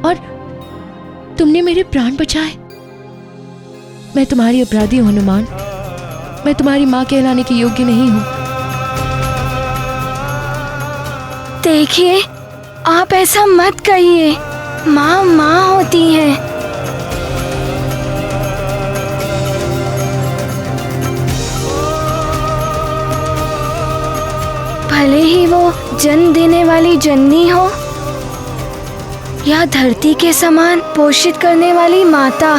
और तुमने मेरे प्राण बचाए। मैं तुम्हारी अपराधी हूं हनुमान, मैं तुम्हारी माँ कहलाने के योग्य नहीं हूँ। देखिए, आप ऐसा मत कहिए। माँ माँ होती है। भले ही वो जन्म देने वाली जननी हो या धरती के समान पोषित करने वाली माता।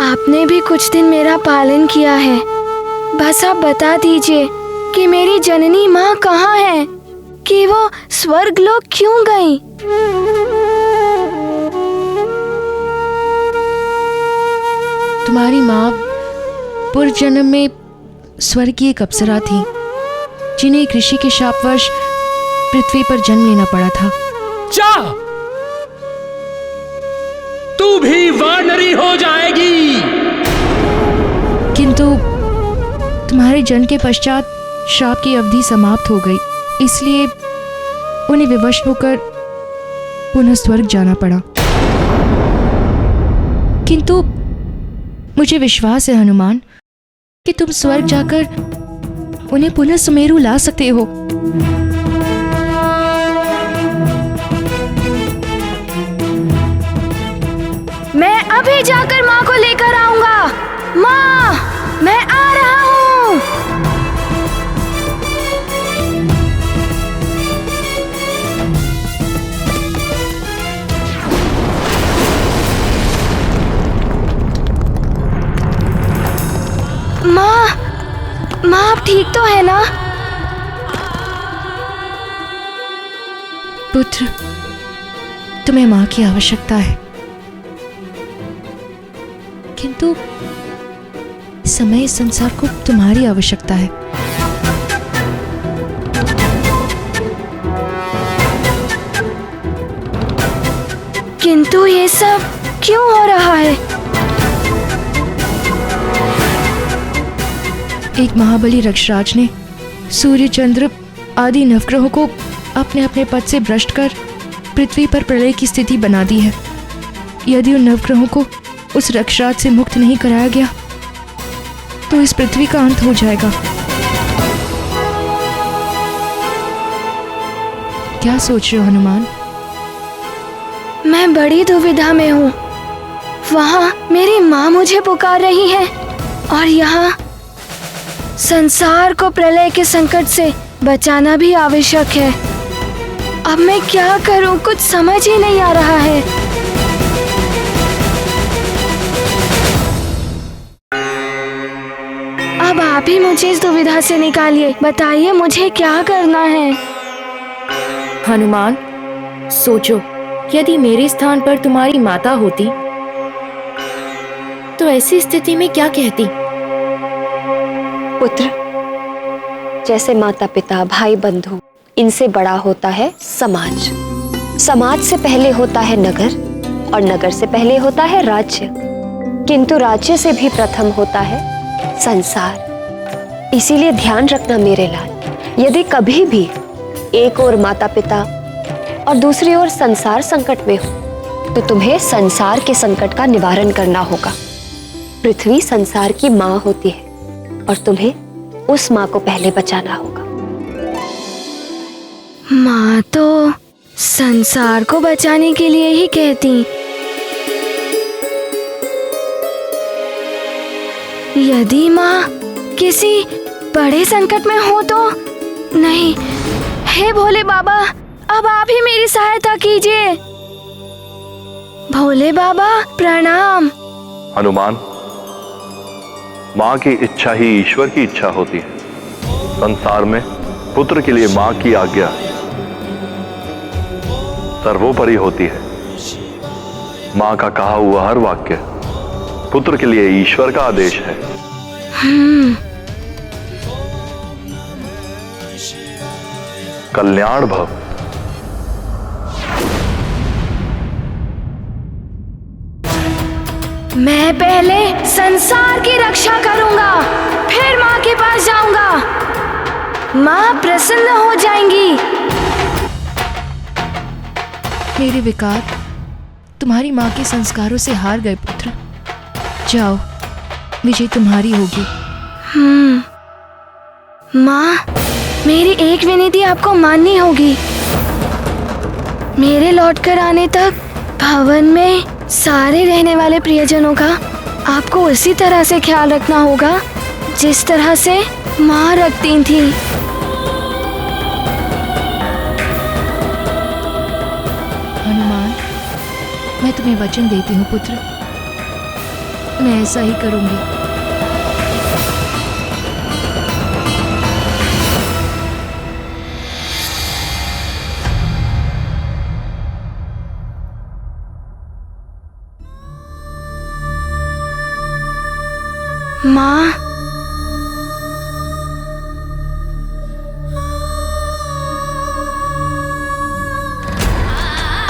आपने भी कुछ दिन मेरा पालन किया है। बस आप बता दीजिए कि मेरी जननी माँ कहाँ है, कि वो स्वर्गलोक क्यों गई? तुम्हारी माँ पूर्व जन्म में स्वर्ग की एक अप्सरा थी, जिन्हें एक ऋषि के शापवश पृथ्वी पर जन्म लेना पड़ा था। जा, तू भी वानरी हो जाएगी। किंतु तुम्हारे जन्म के पश्चात श्राप की अवधि समाप्त हो गई, इसलिए उन्हें विवश होकर पुनः स्वर्ग जाना पड़ा। किंतु मुझे विश्वास है हनुमान कि तुम स्वर्ग जाकर उन्हें पुनः सुमेरु ला सकते हो। मैं अभी जाकर माँ को लेकर आऊंगा। माँ, मैं आ रहा हूँ। माँ, आप ठीक तो है ना? पुत्र, तुम्हें माँ की आवश्यकता है, किंतु समय इस संसार को तुम्हारी आवश्यकता है। किंतु ये सब क्यों हो रहा है? एक महाबली रक्षराज ने सूर्य, चंद्र आदि नवग्रहों को अपने अपने पद से भ्रष्ट कर पृथ्वी पर प्रलय की स्थिति बना दी है। यदि उन नवग्रहों को उस रक्षराज से मुक्त नहीं कराया गया तो इस पृथ्वी का अंत हो जाएगा। क्या सोच रहे हो हनुमान? मैं बड़ी दुविधा में हूँ। वहाँ मेरी माँ मुझे पुकार रही है और यहाँ संसार को प्रलय के संकट से बचाना भी आवश्यक है। अब मैं क्या करूँ, कुछ समझ ही नहीं आ रहा है। अब आप ही मुझे इस दुविधा से निकालिए। बताइए मुझे क्या करना है। हनुमान, सोचो, यदि मेरे स्थान पर तुम्हारी माता होती तो ऐसी स्थिति में क्या कहती? पुत्र, जैसे माता पिता, भाई बंधु, इनसे बड़ा होता है समाज। समाज से पहले होता है नगर और नगर से पहले होता है राज्य, किंतु राज्य से भी प्रथम होता है संसार। इसीलिए ध्यान रखना मेरे लाल, यदि कभी भी एक ओर माता पिता और दूसरी ओर संसार संकट में हो तो तुम्हें संसार के संकट का निवारण करना होगा। पृथ्वी संसार की माँ होती है और तुम्हें उस माँ को पहले बचाना होगा। माँ तो संसार को बचाने के लिए ही कहती। यदि माँ किसी बड़े संकट में हो तो? नहीं, हे भोले बाबा, अब आप ही मेरी सहायता कीजिए। भोले बाबा प्रणाम। हनुमान, माँ की इच्छा ही ईश्वर की इच्छा होती है। संसार में पुत्र के लिए माँ की आज्ञा सर्वोपरि होती है। माँ का कहा हुआ हर वाक्य पुत्र के लिए ईश्वर का आदेश है। कल्याण भव। मैं पहले संसार की रक्षा करूंगा, फिर माँ के पास जाऊंगा। माँ प्रसन्न हो जाएंगी। मेरे विकार तुम्हारी माँ के संस्कारों से हार गए पुत्र। जाओ, विजय तुम्हारी होगी। माँ, मेरी एक विनती आपको माननी होगी। मेरे लौटकर आने तक भवन में सारे रहने वाले प्रियजनों का आपको उसी तरह से ख्याल रखना होगा जिस तरह से माँ रखती थी। हनुमान, मैं तुम्हें वचन देती हूँ पुत्र, मैं ऐसा ही करूंगी। माँ,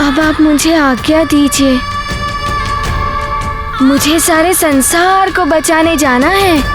अब आप मुझे आज्ञा दीजिए। मुझे सारे संसार को बचाने जाना है।